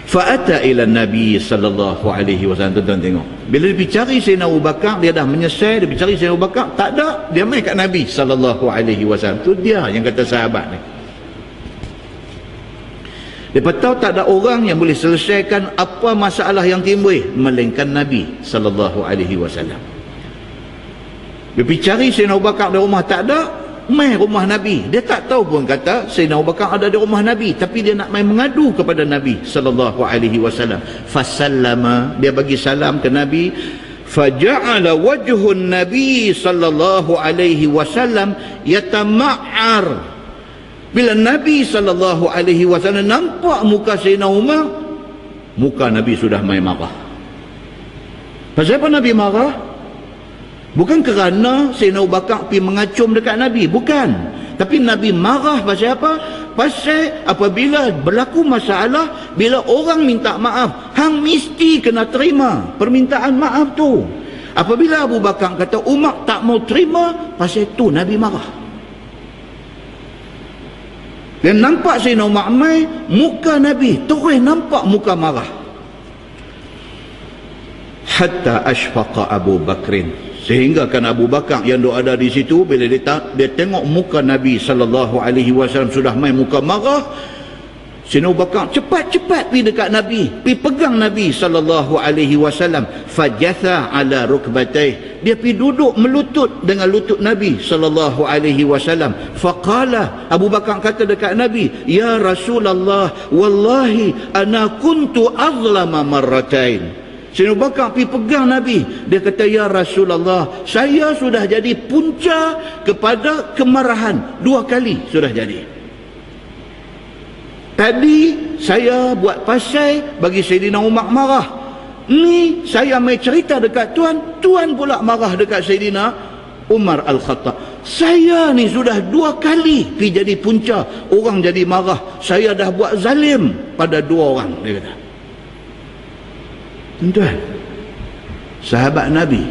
Fa'ata ila Nabi sallallahu alaihi wasallam. Tuan-tuan tengok. Bila dia pergi cari Sayyidina Abu Bakar, dia dah menyesal. Dia pergi cari Sayyidina Abu Bakar, tak ada. Dia mai kat Nabi sallallahu alaihi wasallam. Tu dia yang kata sahabat ni. Dia tahu tak ada orang yang boleh selesaikan apa masalah yang timbul melainkan Nabi sallallahu alaihi wasallam. Dia pergi cari Sayyidina Abu Bakar di rumah, tak ada. Mai rumah Nabi. Dia tak tahu pun kata Sayyidina Abu Bakar ada di rumah Nabi, tapi dia nak mai mengadu kepada Nabi sallallahu alaihi wasallam. Fasallama, dia bagi salam ke Nabi. Faja'ala wajhun Nabi sallallahu alaihi wasallam yatama'ar. Bila Nabi sallallahu alaihi wasallam nampak muka Sayyidina Umar, muka Nabi sudah mai marah. Pasal apa Nabi marah? Bukan kerana Sayyidina Abu Bakar pergi mengacum dekat Nabi, bukan. Tapi Nabi marah pasal apa? Pasal apabila berlaku masalah, bila orang minta maaf, hang mesti kena terima permintaan maaf tu. Apabila Abu Bakar kata Umar tak mau terima, pasal tu Nabi marah. Dan nampak Sayyidina Umar mai, muka Nabi terus nampak muka marah. Hatta ashfaqa Abu Bakrin. Sehingga kan Abu Bakar yang ada di situ, bila dia tengok muka Nabi sallallahu alaihi wasallam sudah main muka marah, Sayyidina Abu Bakar cepat-cepat pergi dekat Nabi, pergi pegang Nabi sallallahu alaihi wasallam, fajatha ala rukbatayh. Dia pergi duduk melutut dengan lutut Nabi sallallahu alaihi wasallam. Faqala, Abu Bakar kata dekat Nabi, ya Rasulullah, wallahi ana kuntu azlama marratain. Sayyidina Abu Bakar pergi pegang Nabi. Dia kata, ya Rasulullah, saya sudah jadi punca kepada kemarahan. 2 kali sudah jadi. Tadi saya buat pasal bagi Sayyidina Umar marah. Ni saya mai cerita dekat Tuan, Tuan pula marah dekat Sayyidina Umar Al-Khattab. Saya ni sudah 2 kali pergi jadi punca, orang jadi marah. Saya dah buat zalim pada 2 orang, dia kata. Tuan-tuan, sahabat Nabi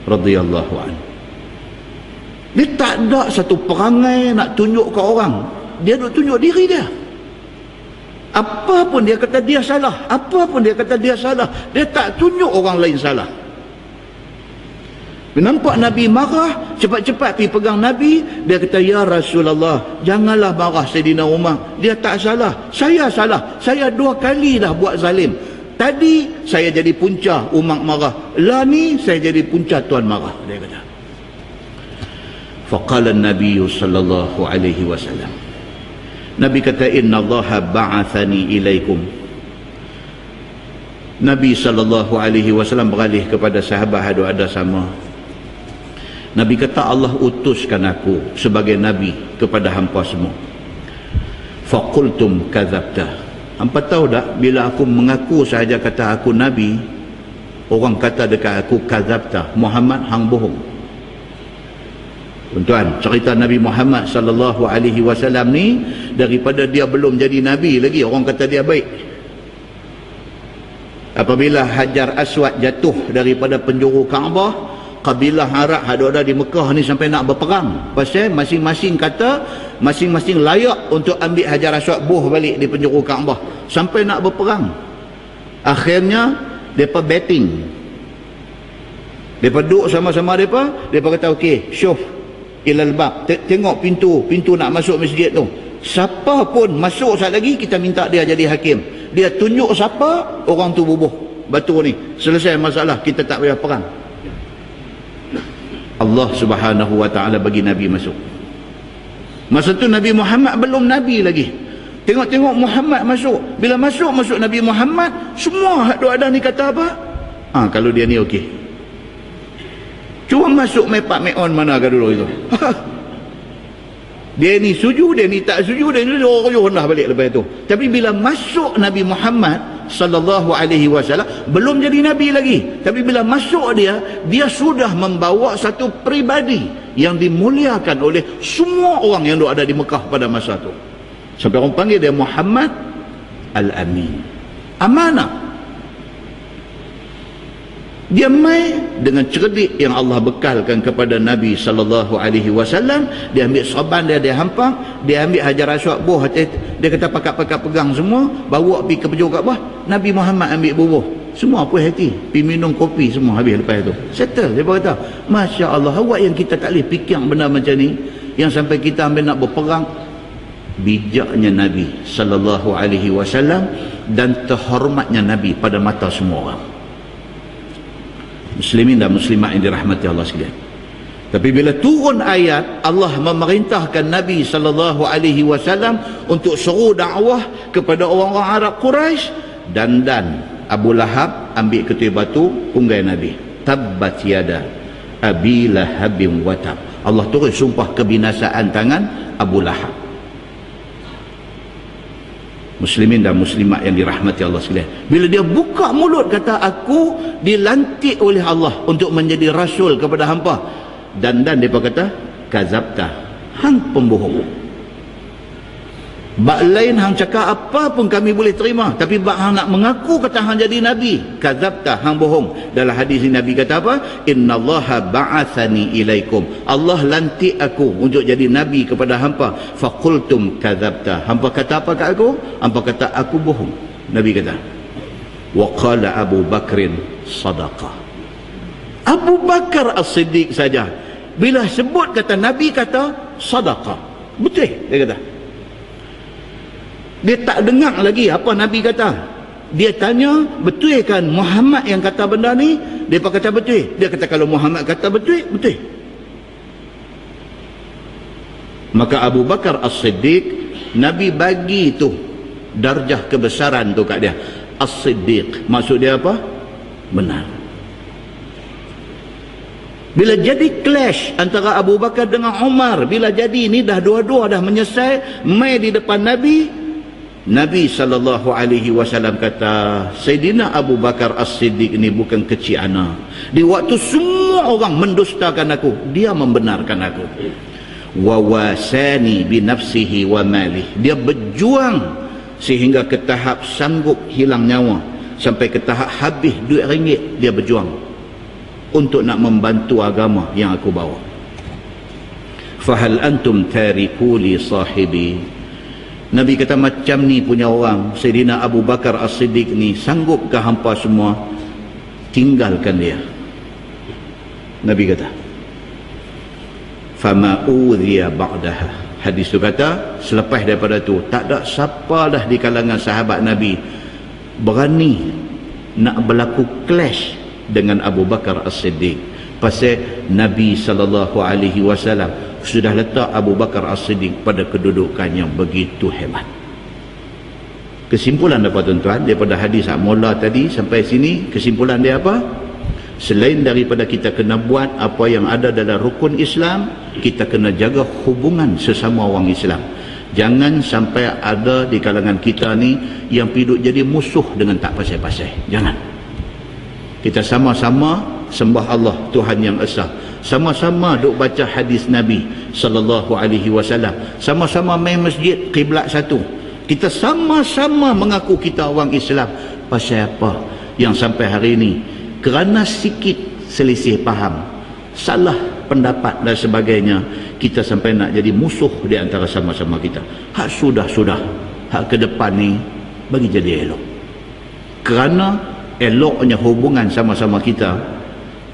radhiyallahu anhu, dia tak ada satu perangai nak tunjuk ke orang. Dia nak tunjuk diri dia. Apa pun dia kata dia salah, apa pun dia kata dia salah, dia tak tunjuk orang lain salah. Nampak Nabi marah, cepat-cepat pergi pegang Nabi. Dia kata, ya Rasulullah, janganlah marah Sayyidina Umar, dia tak salah, saya salah. Saya 2 kali dah buat zalim. Tadi saya jadi punca, Umar marah. Lah ni saya jadi punca, Tuan marah, dia kata. Faqala an-nabiy sallallahu alaihi wasallam, Nabi kata, inna Allaha ba'athani ilaikum. Nabi sallallahu alaihi wasallam beralih kepada sahabat ada sama. Nabi kata, Allah utuskan aku sebagai Nabi kepada hampa semua. Faqultum kadzabta. Hampa tahu tak, bila aku mengaku sahaja kata aku Nabi, orang kata dekat aku, kadzabta, Muhammad hang bohong. Tuan-tuan, cerita Nabi Muhammad sallallahu alaihi wasallam ni, daripada dia belum jadi Nabi lagi, orang kata dia baik. Apabila Hajar Aswad jatuh daripada penjuru Kaabah, kabilah Arab ada di Mekah ni sampai nak berperang. Pasal masing-masing kata masing-masing layak untuk ambil Hajar Aswad buh balik di penjuru Kaabah. Sampai nak berperang. Akhirnya depa betting. Depa duduk sama-sama depa kata, okey, syuf ilal bab. Tengok pintu nak masuk masjid tu. Siapa pun masuk sekali lagi, kita minta dia jadi hakim. Dia tunjuk siapa, orang tu bubuh batu ni. Selesai masalah, kita tak payah perang. Allah Subhanahu wa ta'ala bagi Nabi masuk. Masa tu Nabi Muhammad belum Nabi lagi. Tengok-tengok Muhammad masuk. Bila masuk Nabi Muhammad, semua hak ada ni kata apa? Kalau dia ni okey. Cuma masuk mepak meon mana ke dulu itu. Dia ni setuju, dia ni tak setuju, dia ni orang dah balik lepas tu. Tapi bila masuk Nabi Muhammad sallallahu alaihi wasallam, belum jadi Nabi lagi. Tapi bila masuk dia sudah membawa satu peribadi yang dimuliakan oleh semua orang yang ada di Mekah pada masa tu. Sampai orang panggil dia Muhammad Al-Amin. Amanah. Dia mai dengan cerdik yang Allah bekalkan kepada Nabi sallallahu alaihi wasallam. Dia ambil saban dia hampang, dia ambil Hajar Aswad buh, dia kata pakat-pakat pegang semua, bawa pergi ke penjuru Kaabah. Nabi Muhammad ambil bubuh. Semua puas hati, pergi minum kopi semua habis lepas tu. Settle. Dia kata, masya-Allah, awak yang kita tak boleh fikir benda macam ni, yang sampai kita ambil nak berperang. Bijaknya Nabi sallallahu alaihi wasallam dan terhormatnya Nabi pada mata semua orang. Muslimin dan muslimat yang dirahmati Allah sekalian. Tapi bila turun ayat, Allah memerintahkan Nabi sallallahu alaihi wasallam untuk seru dakwah kepada orang-orang Arab Quraisy, dan Abu Lahab ambil ketui batu punggai Nabi. Tabbat yada Abi Lahabin wa tab. Allah turun sumpah kebinasaan tangan Abu Lahab. Muslimin dan muslimat yang dirahmati Allah sekalian, bila dia buka mulut kata, aku dilantik oleh Allah untuk menjadi rasul kepada hampa, dan dia kata, kazabta, hang pembohong. Bak lain hang cakap apa pun kami boleh terima, tapi bak hang nak mengaku kata hang jadi nabi, kazabta, hang bohong. Dalam hadis ini Nabi kata apa? Innallaha ba'athani ilaikum. Allah lantik aku untuk jadi nabi kepada hampa. Faqultum kazabta. Hampa kata apa kat aku? Hampa kata aku bohong. Nabi kata. Wa qala Abu Bakrin sadaqa. Abu Bakar As-Siddiq saja bila sebut kata Nabi kata sadaqa, betul dia kata. Dia tak dengar lagi apa Nabi kata. Dia tanya, betul kan Muhammad yang kata benda ni? Dia kata betul. Dia kata kalau Muhammad kata betul, betul. Maka Abu Bakar As-Siddiq, Nabi bagi tu darjah kebesaran tu kat dia. As-Siddiq. Maksud dia apa? benar. Bila jadi clash antara Abu Bakar dengan Umar, bila jadi ni dah dua-dua dah menyesal, mai di depan Nabi, Nabi SAW kata, Sayyidina Abu Bakar As-Siddiq ni bukan kecil anak. Di waktu semua orang mendustakan aku, dia membenarkan aku. Wa wasani bi nafsihi wa malih. Dia berjuang sehingga ke tahap sanggup hilang nyawa, sampai ke tahap habis duit ringgit dia berjuang untuk nak membantu agama yang aku bawa. Fahal antum tariku li sahibi. Nabi kata, macam ni punya orang, Sayyidina Abu Bakar As-Siddiq ni, sanggupkah hampa semua tinggalkan dia? Nabi kata, fama udhiya ba'daha. Hadis tu kata, selepas daripada tu tak ada siapa dah di kalangan sahabat Nabi berani nak berlaku clash dengan Abu Bakar As-Siddiq, pasal Nabi SAW sudah letak Abu Bakar As-Siddiq pada kedudukan yang begitu hebat. Kesimpulan apa tuan-tuan daripada hadis mula tadi sampai sini? Kesimpulan dia apa? Selain daripada kita kena buat apa yang ada dalam rukun Islam, kita kena jaga hubungan sesama orang Islam. Jangan sampai ada di kalangan kita ni yang piduk jadi musuh dengan tak pasal-pasal. Jangan. Kita sama-sama sembah Allah Tuhan yang Esa, sama-sama duk baca hadis Nabi SAW, sama-sama main masjid kiblat satu. Kita sama-sama mengaku kita orang Islam. Pasal apa? Yang sampai hari ini kerana sikit selisih faham, salah pendapat dan sebagainya, kita sampai nak jadi musuh di antara sama-sama kita. Hak sudah-sudah, hak ke depan ni bagi jadi elok. Kerana eloknya hubungan sama-sama kita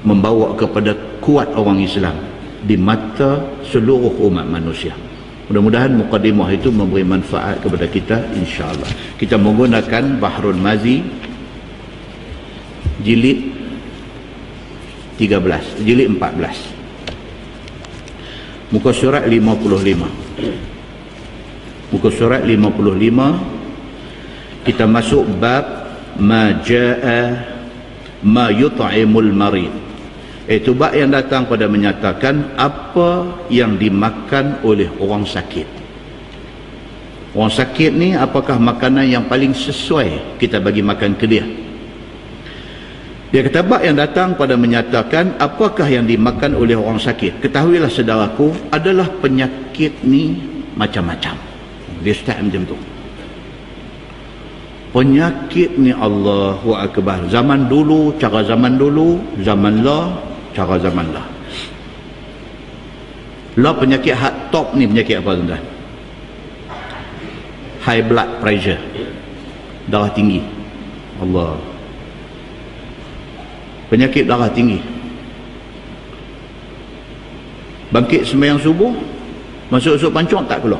membawa kepada kuat orang Islam di mata seluruh umat manusia. Mudah-mudahan mukadimah itu memberi manfaat kepada kita, insya-Allah. Kita menggunakan Bahrul Mazi jilid 13, jilid 14, muka surat 55. Muka surat 55 kita masuk bab ma jaa ma yut'imul marid, iaitu bab yang datang pada menyatakan apa yang dimakan oleh orang sakit. Orang sakit ni apakah makanan yang paling sesuai kita bagi makan ke dia? Dia kata bab yang datang pada menyatakan apakah yang dimakan oleh orang sakit. Ketahuilah saudaraku, adalah penyakit ni macam-macam. Dia start macam tu. Penyakit ni Allahu Akbar. Zaman dulu, cara zaman dulu. Zaman lah, cara zaman lah. Lah penyakit hak top ni penyakit apa tuan-tuan? High blood pressure. Darah tinggi. Allah. Penyakit darah tinggi. Bangkit sembahyang subuh, masuk pancung tak keluar.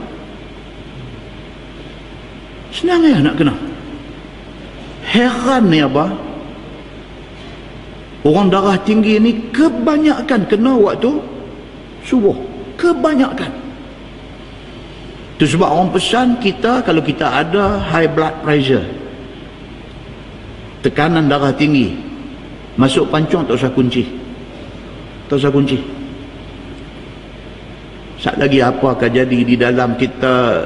Senang ya nak kena. Heran ni apa? Orang darah tinggi ni kebanyakan kena waktu subuh. Kebanyakan. Itu sebab orang pesan kita, kalau kita ada high blood pressure, tekanan darah tinggi, masuk pancung tak usah kunci. Tak usah kunci. Sat lagi apakah jadi di dalam kita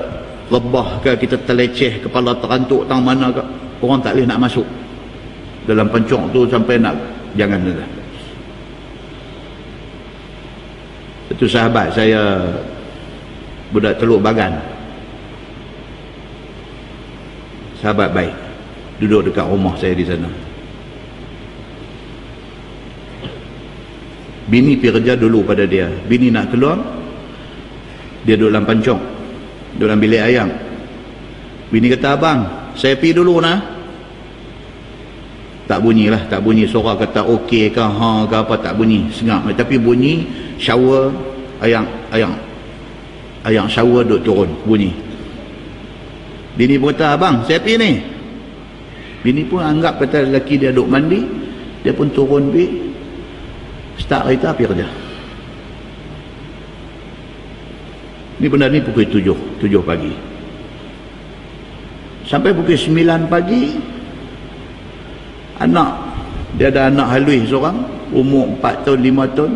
rebah ke, kita terleceh, kepala terantuk tang mana ke, orang tak boleh nak masuk dalam pancung tu sampai nak, jangan dah. Satu sahabat saya, budak Teluk Bagan, sahabat baik, duduk dekat rumah saya di sana. Bini pergi kerja dulu pada dia. Bini nak keluar, dia duduk dalam pancung, duduk dalam bilik ayam. Bini kata, abang, saya pergi dulu nah. Tak bunyilah, tak bunyi suara kata okey ke ha ke apa, tak bunyi, sengak. Tapi bunyi shower, ayam shower duk turun, bunyi. Bini pun kata, abang, saya pergi ni. Bini pun anggap kata lelaki dia duk mandi, dia pun turun pergi, start kereta pergi kerja. Ni benda ni pukul 7 pagi. Sampai pukul 9 pagi, anak Dia ada anak halus seorang, umur 4 tahun, 5 tahun,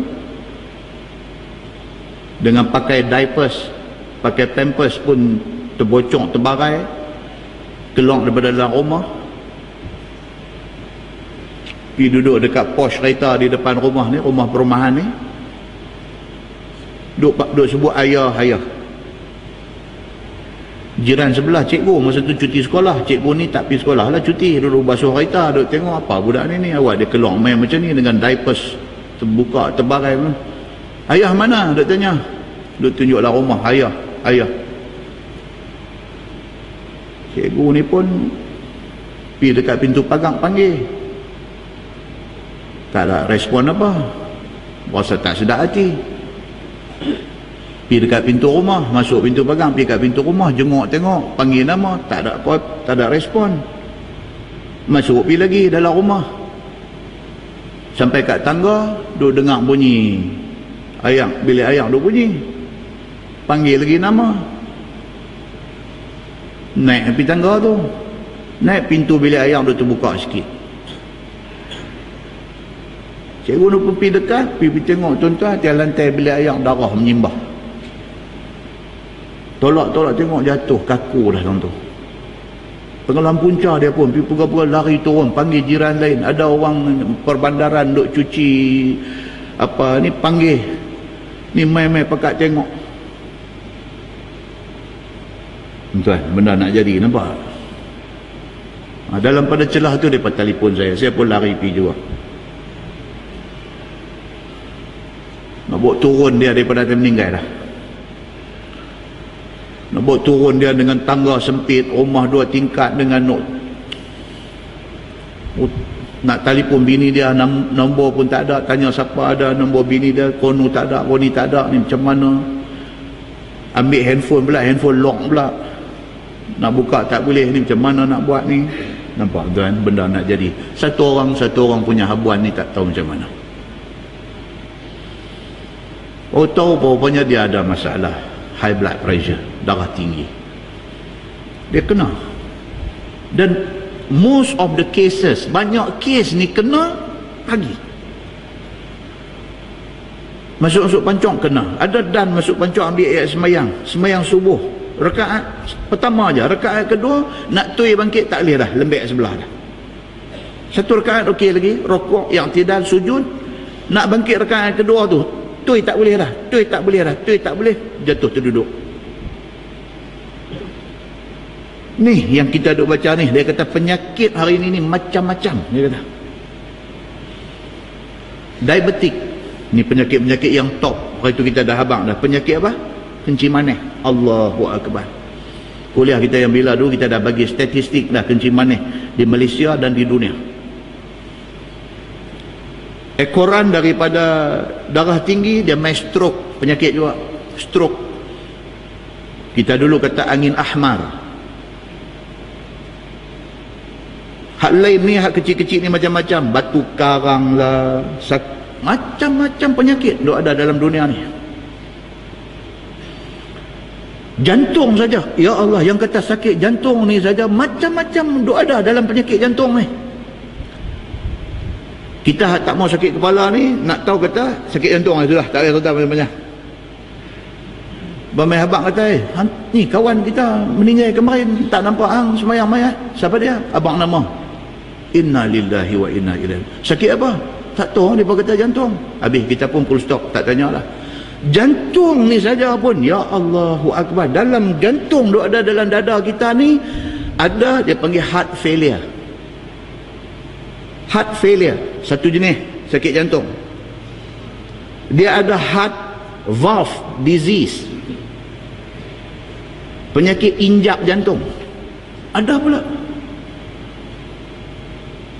dengan pakai diapers, pakai pampers pun terbocong, terbarai, keluar daripada dalam rumah, pergi duduk dekat pos kereta di depan rumah ni, rumah perumahan ni, duduk sebut ayah. Jiran sebelah cikgu masa tu cuti sekolah, cikgu ni tak pergi sekolah lah, cuti, duduk basuh kereta, duduk tengok apa budak ni awak dia keluar main macam ni dengan diapers terbuka, terbarai. Ayah mana? Duduk tanya, duduk tunjuklah rumah. Ayah. Cikgu ni pun pergi dekat pintu pagar, panggil, tak ada respon apa, rasa tak sedap hati. Pergi dekat pintu rumah, masuk pintu pagar, pergi kat pintu rumah, jenguk tengok, panggil nama, tak ada respon. Masuk pergi lagi dalam rumah, sampai kat tangga, duk dengar bunyi bilik air duk bunyi, panggil lagi nama, naik pergi tangga tu, naik pintu bilik air duk terbuka sikit. Cikgu ni pun pergi dekat, pergi tengok, tuan-tuan, atas lantai bilik air darah menyimbah. Tolak tengok, jatuh kaku dah tuan tu. Tenggelam punca dia pun, pergi pura-pura lari turun, panggil jiran lain, ada orang perbandaran duk cuci apa ni, panggil ni, mai pakat tengok. Tuan, benda nak jadi, nampak? Dalam pada celah tu dia telefon saya pun lari pergi juga. Nak bawa turun dia daripada dia meninggal dah. Nak bawa turun dia dengan tangga sempit, rumah 2 tingkat, dengan nak telefon bini dia, nombor pun tak ada, tanya siapa ada nombor bini dia, kono tak ada, koni tak ada, ni macam mana? Ambil handphone pula, handphone lock pula, nak buka tak boleh, ni macam mana nak buat ni? Nampak tuan, benda nak jadi. Satu orang punya habuan ni tak tahu macam mana. Oh, tahu rupanya dia ada masalah high blood pressure, darah tinggi. Dia kena. Dan most of the cases, banyak kes ni kena pagi. Masuk pancong kena. Ada dan masuk pancong ambil ayat semayang subuh. Rakaat pertama aja, rakaat kedua nak tui bangkit tak boleh dah, lembek sebelah dah. Satu rakaat okey lagi, rukuk, i'tidal, sujud, nak bangkit rakaat kedua tu tui tak boleh dah, tui tak boleh, jatuh terduduk. Ni yang kita duk baca ni, dia kata penyakit hari ni macam-macam, dia kata. Diabetik ni penyakit-penyakit yang top. Hari tu kita dah habang dah. Penyakit apa? Kencing manis. Allahu Akbar. Kuliah kita yang bila dulu kita dah bagi statistik dah kencing manis di Malaysia dan di dunia. Ekoran daripada darah tinggi, dia main stroke, penyakit juga, stroke. Kita dulu kata angin ahmar. Hak lain ni, hak kecil-kecil ni macam-macam, batu karang lah, macam-macam penyakit duk ada dalam dunia ni. Jantung saja, ya Allah, yang kata sakit jantung ni saja macam-macam duk ada dalam penyakit jantung ni. Kita tak mau sakit kepala ni, nak tahu kata sakit jantung sudah, tak payah kata banyak-banyak. Bamai abang kata, ni kawan kita meninggal kemarin, tak nampak hang semayang mayat. Siapa dia? Abang nama. Inna lillahi wa inna ilaihi. Sakit apa? Tak tahu, dia kata jantung. Habis kita pun full stop, tak tanyalah. Jantung ni saja pun, ya Allahu Akbar, dalam jantung duk ada dalam dada kita ni, ada dia panggil heart failure. Heart failure, satu jenis sakit jantung. Dia ada heart valve disease, penyakit injap jantung, ada pula.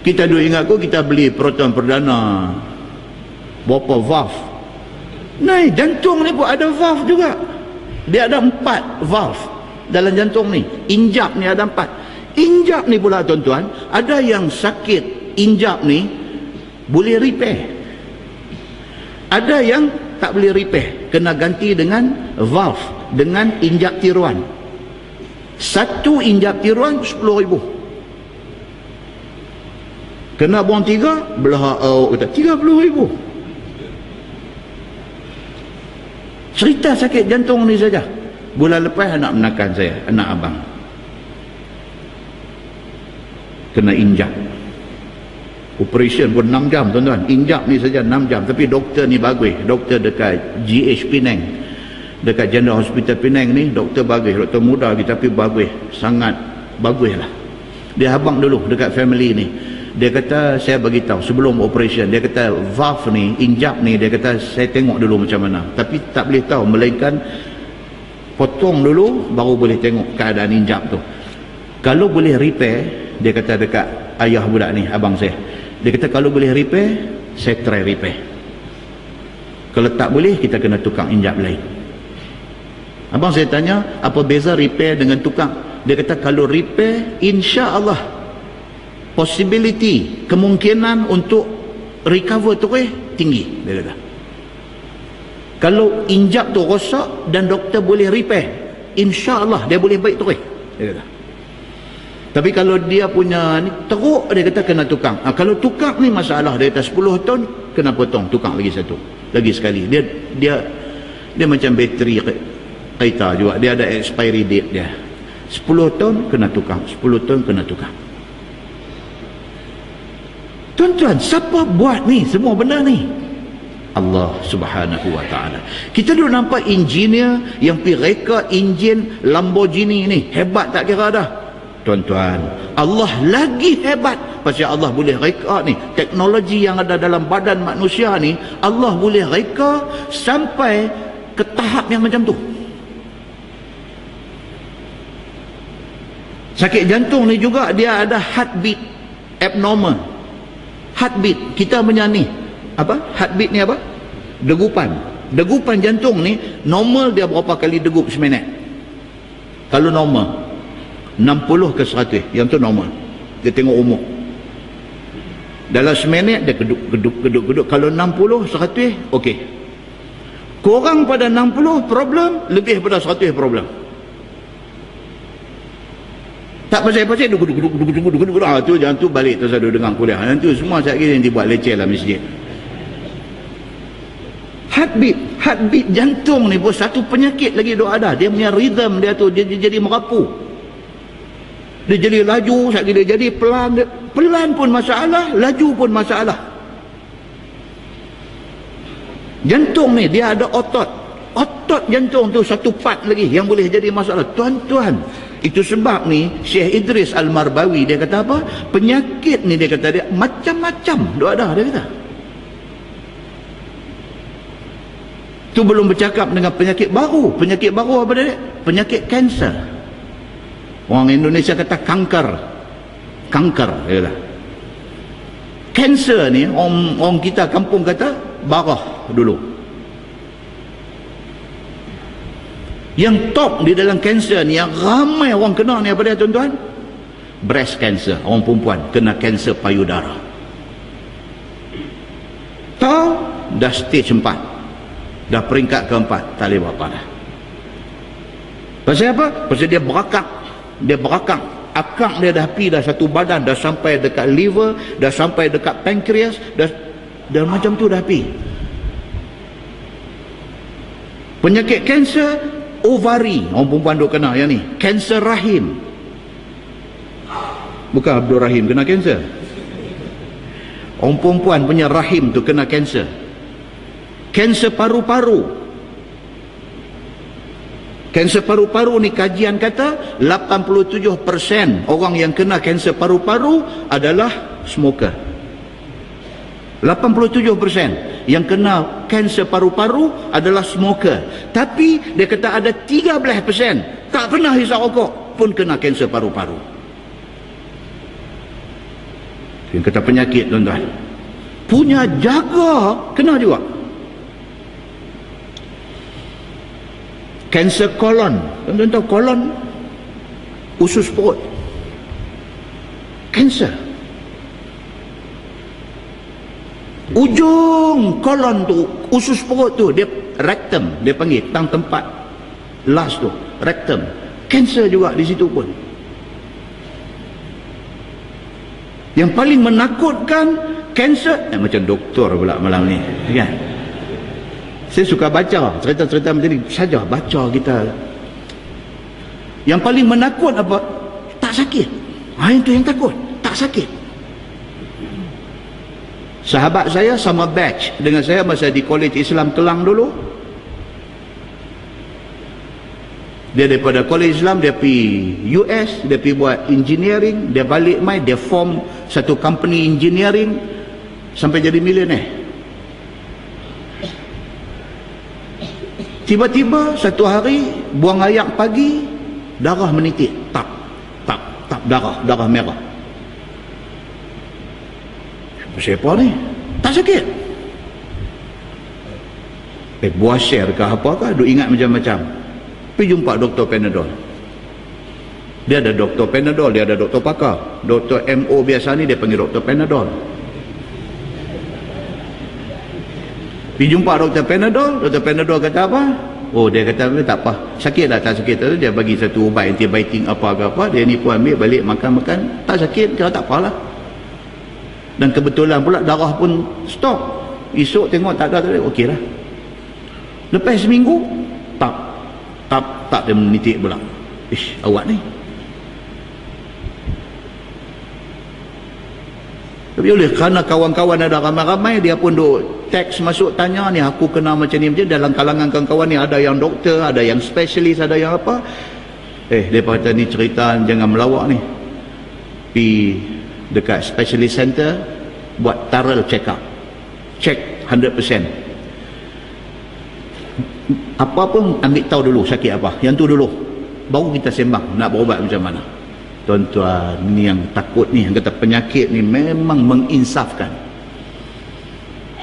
Kita dulu ingat kita beli proton perdana berapa valve. Nah, jantung ni pun ada valve juga. Dia ada 4 valve dalam jantung ni. Injap ni ada 4. Injap ni pula tuan-tuan, ada yang sakit injap ni boleh repair, ada yang tak boleh repair, kena ganti dengan valve, dengan injap tiruan. Satu injap tiruan 10,000. Kena buang 3, belah kata 30,000. Cerita sakit jantung ni saja. Bulan lepas anak menakan saya, anak abang. Kena injak. Operation pun 6 jam tuan-tuan. Injak ni saja 6 jam. Tapi doktor ni bagus. Doktor dekat GH Penang. Dekat General Hospital Penang ni, doktor bagus. Doktor muda lagi tapi bagus. Sangat bagus lah. Dia abang dulu dekat family ni. Dia kata, saya bagi tahu sebelum operation, dia kata valve ni, injak ni, dia kata saya tengok dulu macam mana. Tapi tak boleh tahu, melainkan potong dulu baru boleh tengok keadaan injak tu. Kalau boleh repair, dia kata dekat ayah budak ni, abang saya, dia kata kalau boleh repair, saya try repair. Kalau tak boleh, kita kena tukang injak lain. Abang saya tanya, apa beza repair dengan tukang? Dia kata kalau repair, insya-Allah possibility, kemungkinan untuk recover terus tinggi, dia kata. Kalau injak tu rosak dan doktor boleh repair, insya-Allah dia boleh baik terus, dia kata. Tapi kalau dia punya ni teruk, dia kata kena tukang. Kalau tukang ni masalah, dia kata 10 ton kena potong, tukang lagi satu, lagi sekali. Dia macam bateri kereta juga, dia ada expiry date dia. 10 ton kena tukang, 10 ton kena tukang. Tuan-tuan, siapa buat ni semua benda ni? Allah Subhanahu wa ta'ala. Kita dulu nampak engineer yang pergi reka enjin Lamborghini ni, hebat tak kira dah. Tuan-tuan, Allah lagi hebat. Pasal Allah boleh reka ni, teknologi yang ada dalam badan manusia ni, Allah boleh reka sampai ke tahap yang macam tu. Sakit jantung ni juga dia ada heartbeat abnormal. Heartbeat, kita punya ni apa? Heartbeat ni apa? Degupan. Degupan jantung ni normal dia berapa kali degup seminit? Kalau normal 60 ke 100, yang tu normal. Dia tengok umur. Dalam seminit dia geduk. Kalau 60, 100, okey. Kurang pada 60 problem, lebih pada 100 problem. Tak pasal-pasal duduk. Tu jangan tu balik tu saya dengar kuliah. Nanti semua sekali yang dibuat leceh lah masjid. Heartbeat jantung ni pun satu penyakit lagi dok ada. Dia punya rhythm dia tu dia jadi merapu. Dia jadi laju, sekali dia jadi pelan. Pelan pun masalah, laju pun masalah. Jantung ni dia ada otot. Otot jantung tu satu part lagi yang boleh jadi masalah. Tuan-tuan, itu sebab ni Syekh Idris Al-Marbawi dia kata apa? Penyakit ni dia kata dia macam-macam dok ada, dia kata. Tu belum bercakap dengan penyakit baru. Penyakit baru apa dia? Penyakit kanser. Orang Indonesia kata kanker. Kanker, dia kata. Kanser ni orang kita kampung kata barah dulu. Yang top di dalam kanser ni, yang ramai orang kena ni apa dia tuan-tuan? Breast cancer. Orang perempuan kena kanser payudara. Tahu? Dah stage 4. Dah peringkat ke-4. Tak boleh buat apa dah. Pasal apa? Pasal dia berakak. Dia berakak. Akak dia dah pergi dah satu badan. Dah sampai dekat liver. Dah sampai dekat pankreas. Dah macam tu dah pergi. Penyakit kanser ovari, orang perempuan duk kena yang ni. Kanser rahim. Bukan Abdul Rahim kena kanser. Orang perempuan punya rahim tu kena kanser. Kanser paru-paru. Kanser paru-paru ni kajian kata 87% orang yang kena kanser paru-paru adalah smoker. 87% yang kena kanser paru-paru adalah smoker. Tapi dia kata ada 13% tak pernah hisap rokok pun kena kanser paru-paru. Yang kata penyakit tuan-tuan. Punya jaga kena juga. Kanser kolon. Tuan-tuan tahu kolon? Usus perut. Kanser. Ujung kolon tu, usus perut tu, dia rectum, dia panggil tang tempat last tu, rectum. Kanser juga di situ pun. Yang paling menakutkan kanser, macam doktor pula malam ni, kan? Saya suka baca cerita-cerita macam ni saja, baca kita. Yang paling menakut apa? Tak sakit. Itu yang takut, tak sakit. Sahabat saya sama batch dengan saya masa di College Islam Kelang dulu. Dia daripada College Islam, dia pergi US, dia pergi buat engineering, dia balik mai, dia form satu company engineering sampai jadi millionaire. Tiba-tiba satu hari buang air pagi, darah menitik, tap darah merah. Siapa ni? Tak sakit. Buah share ke apa-apa, duk ingat macam-macam. Pergi jumpa Dr. Panadol. Dia ada Dr. Panadol, dia ada Dr. Pakar. Dr. MO biasa ni dia panggil Dr. Panadol. Pergi jumpa Dr. Panadol, Dr. Panadol kata apa? Oh, dia kata tak apa, sakit lah, tak sakit. Dia bagi satu ubat antibiotik apa-apa, dia ni pun ambil balik makan-makan, tak sakit, kira tak apalah. Dan kebetulan pula darah pun stop. Esok tengok tak ada, okey lah. Lepas seminggu, tak dia menitik pula. Awak ni. Tapi oleh kerana kawan-kawan ada ramai-ramai, dia pun duk teks masuk tanya ni, aku kena macam ni, dalam kalangan kawan-kawan ni ada yang doktor, ada yang spesialis, ada yang apa. Dia kata ni cerita jangan melawak ni. Pergi dekat specialist center buat thorough check up, check 100%. Apa pun ambil tahu dulu sakit apa, yang tu dulu baru kita sembang nak berubat macam mana. Tuan-tuan, ni yang takut ni, yang kata penyakit ni memang menginsafkan.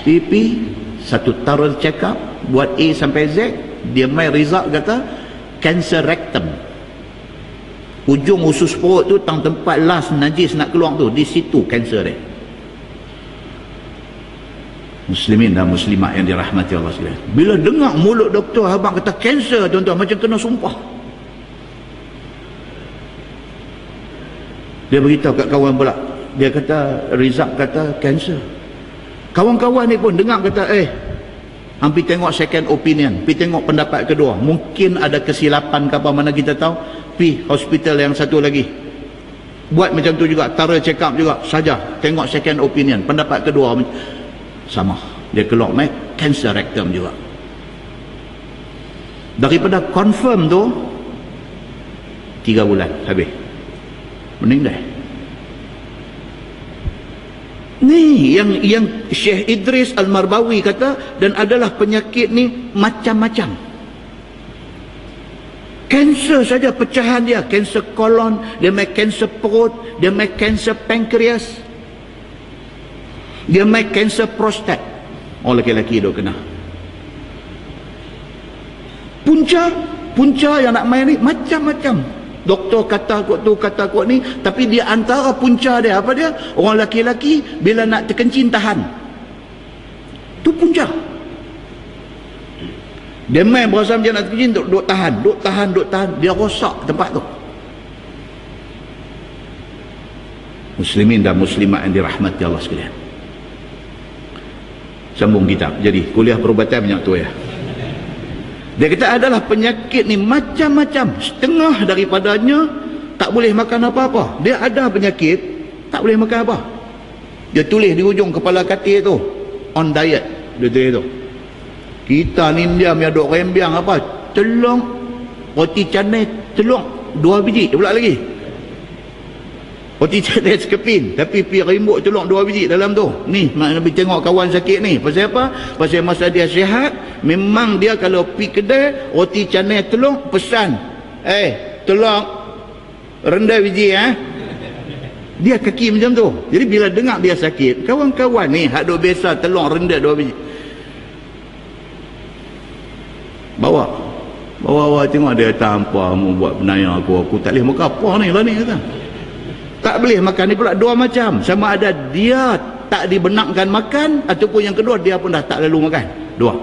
Pipi satu thorough check up, buat A sampai Z, dia mai result kata cancer rectum. Ujung usus perut tu, tang tempat last najis nak keluar tu, di situ kanser dia. Muslimin dan muslimat yang dirahmati Allah sekalian, bila dengar mulut doktor abang kata kanser, tuan-tuan, macam kena sumpah. Dia beritahu kat kawan pula, dia kata result kata kanser. Kawan-kawan ni pun dengar kata hampir tengok second opinion, pergi tengok pendapat kedua, mungkin ada kesilapan ke apa, mana kita tahu. Pergi hospital yang satu lagi, buat macam tu juga, thorough check up juga saja, tengok second opinion, pendapat kedua sama, dia keluar cancer rectum juga. Daripada confirm tu 3 bulan habis meninggal. Ni yang Syekh Idris Al-Marbawi kata, dan adalah penyakit ni macam-macam. Kanser saja pecahan dia, kanser kolon, dia mai kanser perut, dia mai kanser pankreas, dia mai kanser prostat. Lelaki-lelaki duk kena. Punca yang nak main ni macam-macam. Doktor kata kot tu, kata kot ni, tapi dia antara punca dia apa dia? Orang lelaki-lelaki bila nak terkencing tahan. Tu punca. Dia main berasa macam nak terkencing, duk tahan, dia rosak tempat tu. Muslimin dan muslimat yang dirahmati Allah sekalian. Sambung kitab. Jadi kuliah perubatan banyak tu ya. Dia kata adalah penyakit ni macam-macam. Setengah daripadanya tak boleh makan apa-apa. Dia ada penyakit tak boleh makan apa. Dia tulis di ujung kepala katil tu, on diet. Dia tulis tu. Kita ni dia punya duk rembiang apa? Telur roti canai, telur 2 biji pula lagi. Roti canai sekeping, tapi pi rimbuk telur 2 biji dalam tu. Ni Nabi tengok kawan sakit ni. Pasal apa? Pasal masa dia sihat, memang dia kalau pi kedai roti canai telur pesan, telur rendah biji Dia kaki macam tu. Jadi bila dengar dia sakit, kawan-kawan ni hak duk biasa telur rendah 2 biji. Bawa tengok dia kata, hampa mu buat benaya aku tak boleh makan apa ni lah ni, kata. Tak boleh makan ni pula 2 macam. Sama ada dia tak dibenarkan makan, ataupun yang kedua dia pun dah tak lalu makan. 2.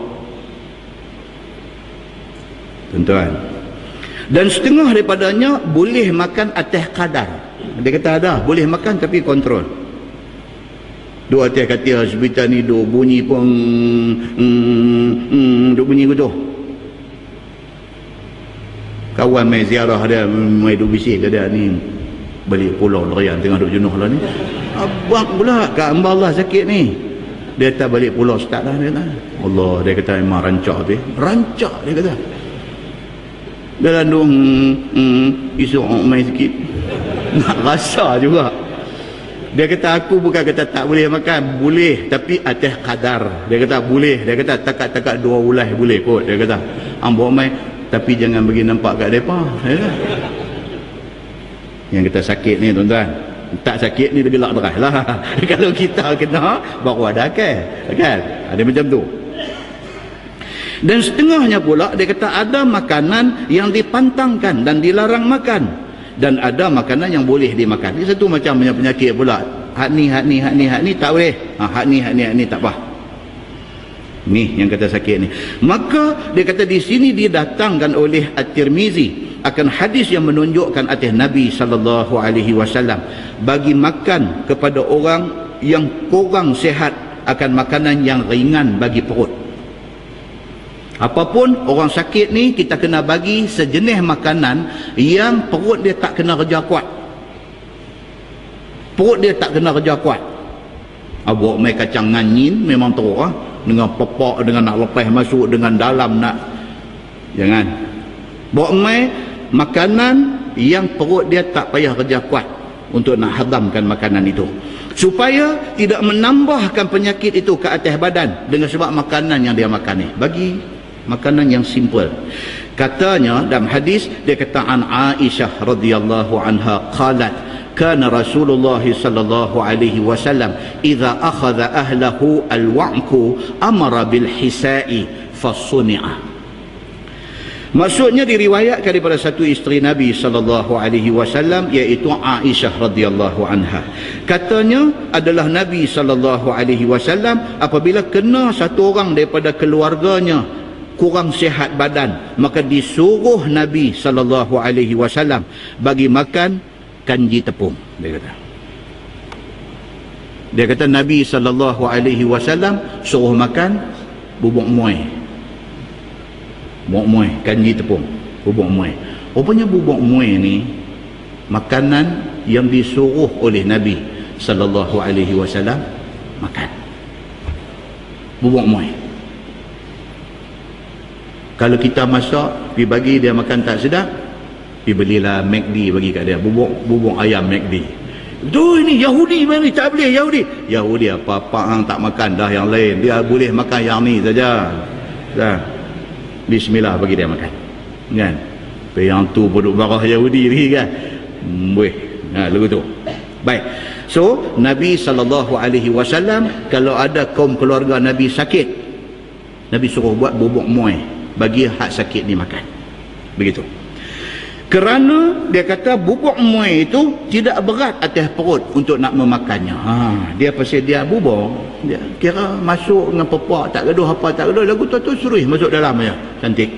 Tuan-tuan. Dan setengah daripadanya boleh makan atas kadar. Dia kata ada, boleh makan tapi kontrol. Duk atas katil hospital ni duk bunyi pun duk bunyi gitu. Kawan main ziarah dia, main duk bisik dia ni balik pulau Lerian tengah duk jenuh lah ni. Abang pula kat hamba Allah sakit ni. Dia tak balik pulau start dah dia lah. Allah, dia kata memang rancak tu. Rancak dia kata. Dia landung esok main sikit. Nak rasa juga. Dia kata aku bukan kata tak boleh makan, boleh tapi atas kadar. Dia kata boleh, dia kata takat-takat 2 ulas boleh kot. Dia kata ambo mai tapi jangan bagi nampak kat depa. Yang kita sakit ni tuan-tuan, tak sakit ni dia gelak deras lah. Kalau kita kena baru ada kan? Ada macam tu. Dan setengahnya pula dia kata ada makanan yang dipantangkan dan dilarang makan. Dan ada makanan yang boleh dimakan. Ini satu macam penyakit pula. Hak ni tak boleh. Hak ni tak apa. Ni yang kata sakit ni. Maka dia kata di sini didatangkan oleh At-Tirmizi akan hadis yang menunjukkan atas Nabi SAW bagi makan kepada orang yang kurang sihat akan makanan yang ringan bagi perut. Apapun orang sakit ni kita kena bagi sejenis makanan yang perut dia tak kena kerja kuat. Perut dia tak kena kerja kuat. Buat mai kacang nganyin memang teruk dengan pepak, dengan nak lepas masuk dengan dalam nak. Jangan. Buat mai makanan yang perut dia tak payah kerja kuat untuk nak hadamkan makanan itu. Supaya tidak menambahkan penyakit itu ke atas badan dengan sebab makanan yang dia makan ni. Bagi makanan yang simple. Katanya dalam hadis dia kata an Aisyah radhiyallahu anha qalat kana Rasulullah sallallahu alaihi wasallam idza akhadha ahlahu al-wa'ku amara bil hisa'i fasuni'a. Maksudnya diriwayatkan daripada satu isteri Nabi sallallahu alaihi wasallam iaitu Aisyah radhiyallahu anha. Katanya adalah Nabi sallallahu alaihi wasallam apabila kena satu orang daripada keluarganya kurang sihat badan, maka disuruh Nabi sallallahu alaihi wasallam bagi makan kanji tepung. Dia kata Nabi sallallahu alaihi wasallam suruh makan bubuk muai. Bubuk muai, kanji tepung, bubuk muai. Rupanya bubuk muai ni makanan yang disuruh oleh Nabi sallallahu alaihi wasallam makan. Bubuk muai. Kalau kita masak, pergi bagi dia makan tak sedap, pergi belilah McD bagi kat dia, bubuk ayam McD. Tu ini Yahudi mari tak boleh Yahudi apa-apa hang tak makan dah yang lain, dia boleh makan yang ni saja. Dah. Bismillah bagi dia makan. Kan? Yang tu produk barah Yahudi lagi kan. Lagu tu. Baik. So, Nabi SAW kalau ada kaum keluarga Nabi sakit, Nabi suruh buat bubuk muai bagi hak sakit ni makan. Begitu. Kerana dia kata bubuk muai itu tidak berat atas perut untuk nak memakannya. Dia pasal dia bubuk, dia kira masuk dengan pepak, tak gaduh apa tak gaduh, lagu tu suruh masuk dalam aja. Cantik.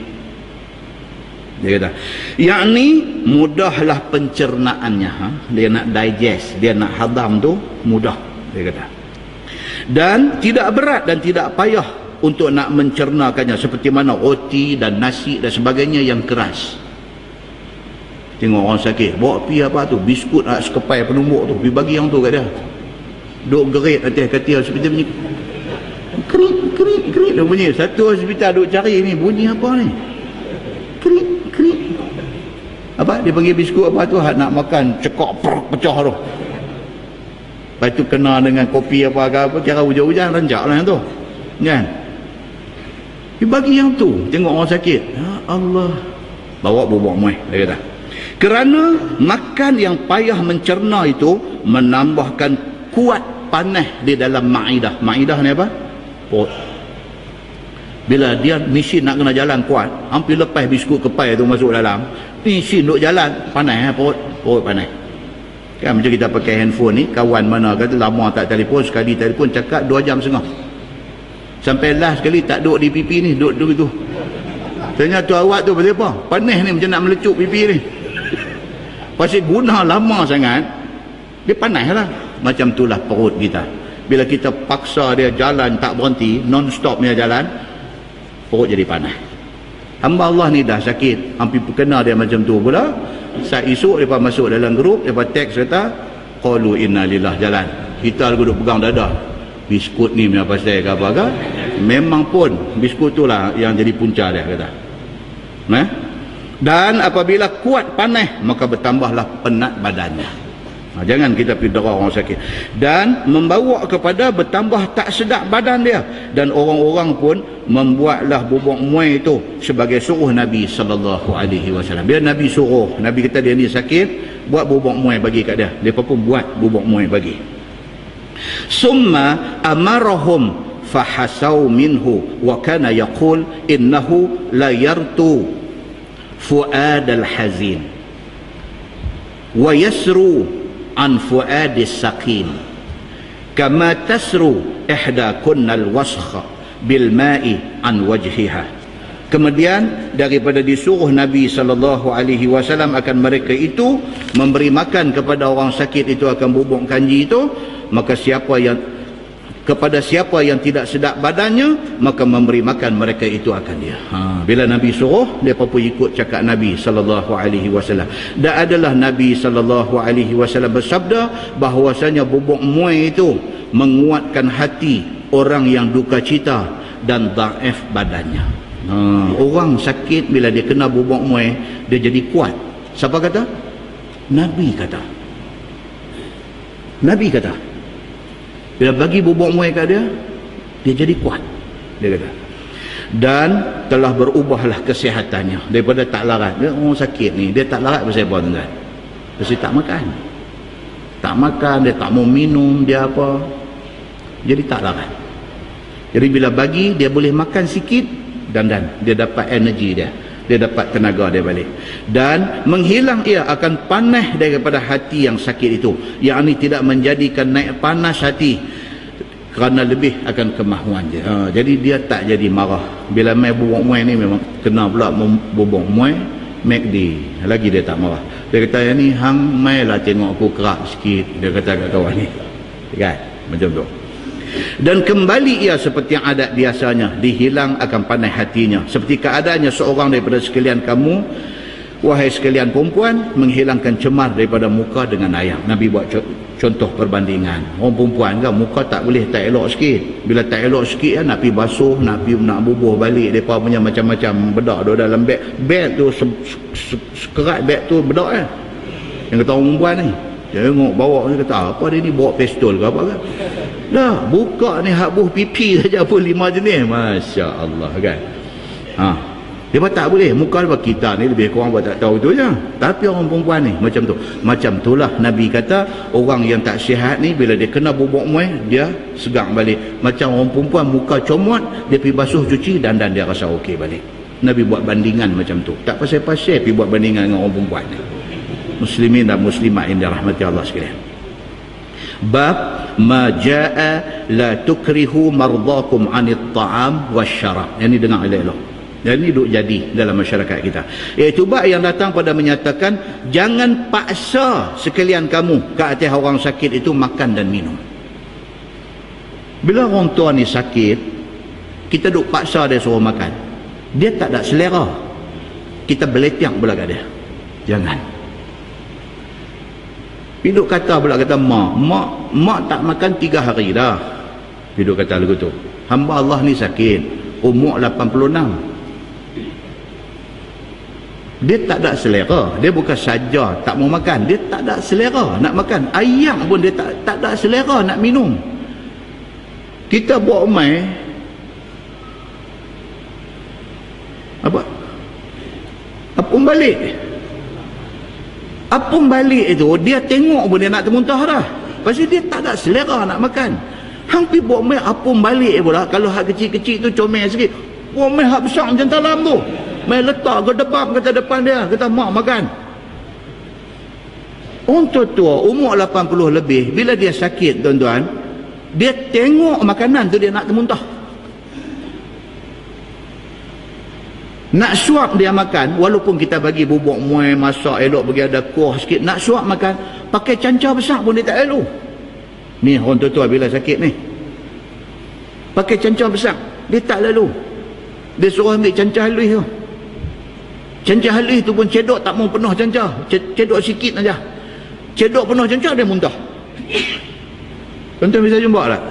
Dia kata, yakni mudahlah pencernaannya. Dia nak digest, dia nak hadam tu mudah. Dia kata. Dan tidak berat dan tidak payah untuk nak mencernakannya seperti mana roti dan nasi dan sebagainya yang keras. Tengok orang sakit bawa pi apa tu biskut sekepai penumbuk tu pergi bagi yang tu kat dia, duk gerit atas katil hospital bunyi krik dia bunyi. Satu hospital duk cari ni bunyi apa ni, krik apa dia panggil biskut apa tu nak makan cekak pecah tu. Lepas tu kena dengan kopi apa kira hujan-hujan rancak lah yang tu kan. Dia bagi yang tu. Tengok orang sakit, ya Allah, bawa bubuk muai. Dia kata kerana makan yang payah mencerna itu menambahkan kuat panas di dalam ma'idah. Ma'idah ni apa? Perut. Bila dia mesin nak kena jalan kuat, hampir lepas biskut kepai tu masuk dalam, mesin duk jalan panas perut panas. Kan macam kita pakai handphone ni, kawan mana kata lama tak telefon, sekali telefon cakap 2 jam setengah. Sampai last sekali tak duduk di pipi ni, duduk itu. Tanya tu awak tu pasal apa? Panas ni macam nak melecup pipi ni. Pasal guna lama sangat, dia panas lah. Macam itulah perut kita. Bila kita paksa dia jalan tak berhenti, non-stop punya jalan, perut jadi panas. Hamba Allah ni dah sakit, hampir kena dia macam tu pula. Saat esok mereka masuk dalam grup, mereka teks kata, qalu inna lillah, jalan. Kita duduk pegang dada. Biskut ni punya pasal ke apa ke? Memang pun biskut tu lah yang jadi punca dia kata. Dan apabila kuat panas, maka bertambahlah penat badannya. Jangan kita pergi dera orang sakit. Dan membawa kepada bertambah tak sedap badan dia. Dan orang-orang pun membuatlah bubuk muai itu sebagai suruh Nabi SAW. Bila Nabi suruh, Nabi kata dia ni sakit, buat bubuk muai bagi kat dia. Dia pun buat bubuk muai bagi. Summa amarahum fahasau minhu wa kana yaqul innahu la yartu fuad al-hazin wa yasru an fuadis saqim kama tasru ihda kunnal wasakha bil ma'i an wajhiha. Kemudian daripada disuruh Nabi SAW akan mereka itu memberi makan kepada orang sakit itu akan bubuk kanji itu, maka kepada siapa yang tidak sedap badannya, maka memberi makan mereka itu akan dia. Bila Nabi suruh, dia pun ikut cakap Nabi SAW. Dan adalah Nabi SAW bersabda bahawasanya bubuk muai itu menguatkan hati orang yang duka cita dan dhaif badannya. Orang sakit bila dia kena bubuk muai, dia jadi kuat. Siapa kata? Nabi kata. Nabi kata. Bila bagi bubuk muai kat dia, dia jadi kuat. Dia kata. Dan telah berubahlah kesihatannya. Daripada tak larat. Dia orang sakit ni, dia tak larat pasal apa tuan-tuan? Pasal tak makan. Tak makan, dia tak mau minum, dia apa. Jadi tak larat. Jadi bila bagi, dia boleh makan sikit, dan dia dapat energi dia. Dia dapat tenaga dia balik. Dan menghilang ia akan panas daripada hati yang sakit itu. Yang ini tidak menjadikan naik panas hati, kerana lebih akan kemahuan dia. Jadi dia tak jadi marah. Bila mai bubuk muai ni memang kena pula bubuk muai, McD. Lagi dia tak marah. Dia kata, yang ni hang mai lah tengok aku kerak sikit. Dia kata kat kawan ni. Kan? Macam tu. Dan kembali ia seperti yang adat biasanya, dihilang akan panas hatinya, seperti keadaannya seorang daripada sekalian kamu, wahai sekalian perempuan, menghilangkan cemar daripada muka dengan air. Nabi buat contoh perbandingan. Orang perempuan kan, muka tak boleh tak elok sikit. Bila tak elok sikit kan, nak pergi basuh, nak bubuh balik. Mereka punya macam-macam bedak tu dalam beg. Beg tu sekerat beg tu bedak kan. Yang kata orang perempuan ni, dia tengok bawa, dia kata apa dia ni, bawa pistol ke apa kan. Dah buka ni habuh pipi saja pun 5 jenis. Masya Allah kan. Dia pun tak boleh. Muka kita ni lebih kurang buat tak tahu tu je. Tapi orang perempuan ni macam tu. Macam itulah Nabi kata, orang yang tak sihat ni bila dia kena bubuk muai, dia segang balik. Macam orang perempuan muka comot, dia pergi basuh cuci dan dia rasa okey balik. Nabi buat bandingan macam tu. Tak pasal-pasal pergi buat bandingan dengan orang perempuan ni. Muslimin dan muslimat yang dirahmati Allah sekalian. Bab ma jaa la tukrihu mardakum anit ta'am wasyarab. Yang ni dengar elok-elok. Dan ini duk jadi dalam masyarakat kita. Iaitu bab yang datang pada menyatakan jangan paksa sekalian kamu ke atas orang sakit itu makan dan minum. Bila orang tua ni sakit, kita duk paksa dia suruh makan, dia tak ada selera, kita beletiak pula kat dia. Jangan. Hidup kata pula kata mak tak makan 3 hari dah. Hidup kata lagu tu. Hamba Allah ni sakit, umur 86. Dia tak ada selera. Dia bukan saja tak mau makan, dia tak ada selera nak makan. Ayam pun dia tak ada selera nak minum. Kita buat mai apa balik. Apung balik itu, dia tengok pun dia nak termuntah dah. Pasal dia tak ada selera nak makan. Hang pergi buat mai apung balik pula. Kalau hak kecil-kecil tu comel sikit, buat mai hak besar macam talam tu, mai letak ke debab kata depan dia, kata mak makan. Orang tua umur 80 lebih, bila dia sakit tuan-tuan, dia tengok makanan tu dia nak termuntah. Nak suap dia makan, walaupun kita bagi bubuk muai, masak elok, bagi ada kuah sikit, nak suap makan, pakai cancar besar pun dia tak elok. Ni orang tua-tua bila sakit ni pakai cancah besar, dia tak lalu. Dia suruh ambil cancah halus tu. Cancah halus tu pun cedok tak mau penuh cancah, cedok sikit aja. Cedok penuh cancah dia muntah. Tuan-tuan bisa jumpa tak?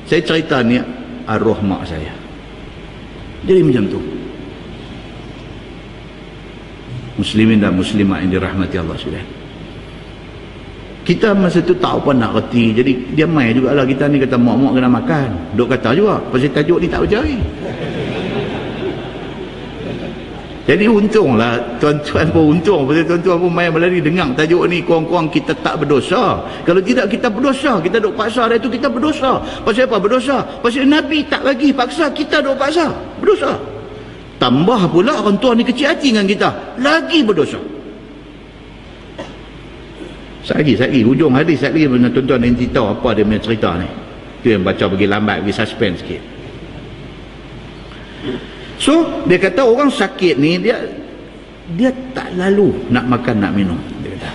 Saya cerita ni arwah mak saya. Jadi macam tu. Muslimin dan muslimat yang dirahmati Allah sekalian. Kita masa tu tak apa nak reti. Jadi dia mai jugalah kita ni kata mak-mak kena makan. Duk kata juga pasal tajuk ni tak berjari. Jadi untunglah tuan-tuan pun untung pasal tuan-tuan pun mai melari dengar tajuk ni, kurang-kurang kita tak berdosa. Kalau tidak kita berdosa, kita duk paksa dia tu kita berdosa. Pasal apa berdosa? Pasal Nabi tak bagi paksa, kita duk paksa. Berdosa. Tambah pula orang tua ni kecil hati dengan kita, lagi berdosa. Sagi hujung hadis lagi tuan-tuan nanti tahu apa dia punya cerita ni. Tu yang baca bagi lambat, bagi suspense sikit. So dia kata orang sakit ni dia tak lalu nak makan nak minum, dia kata.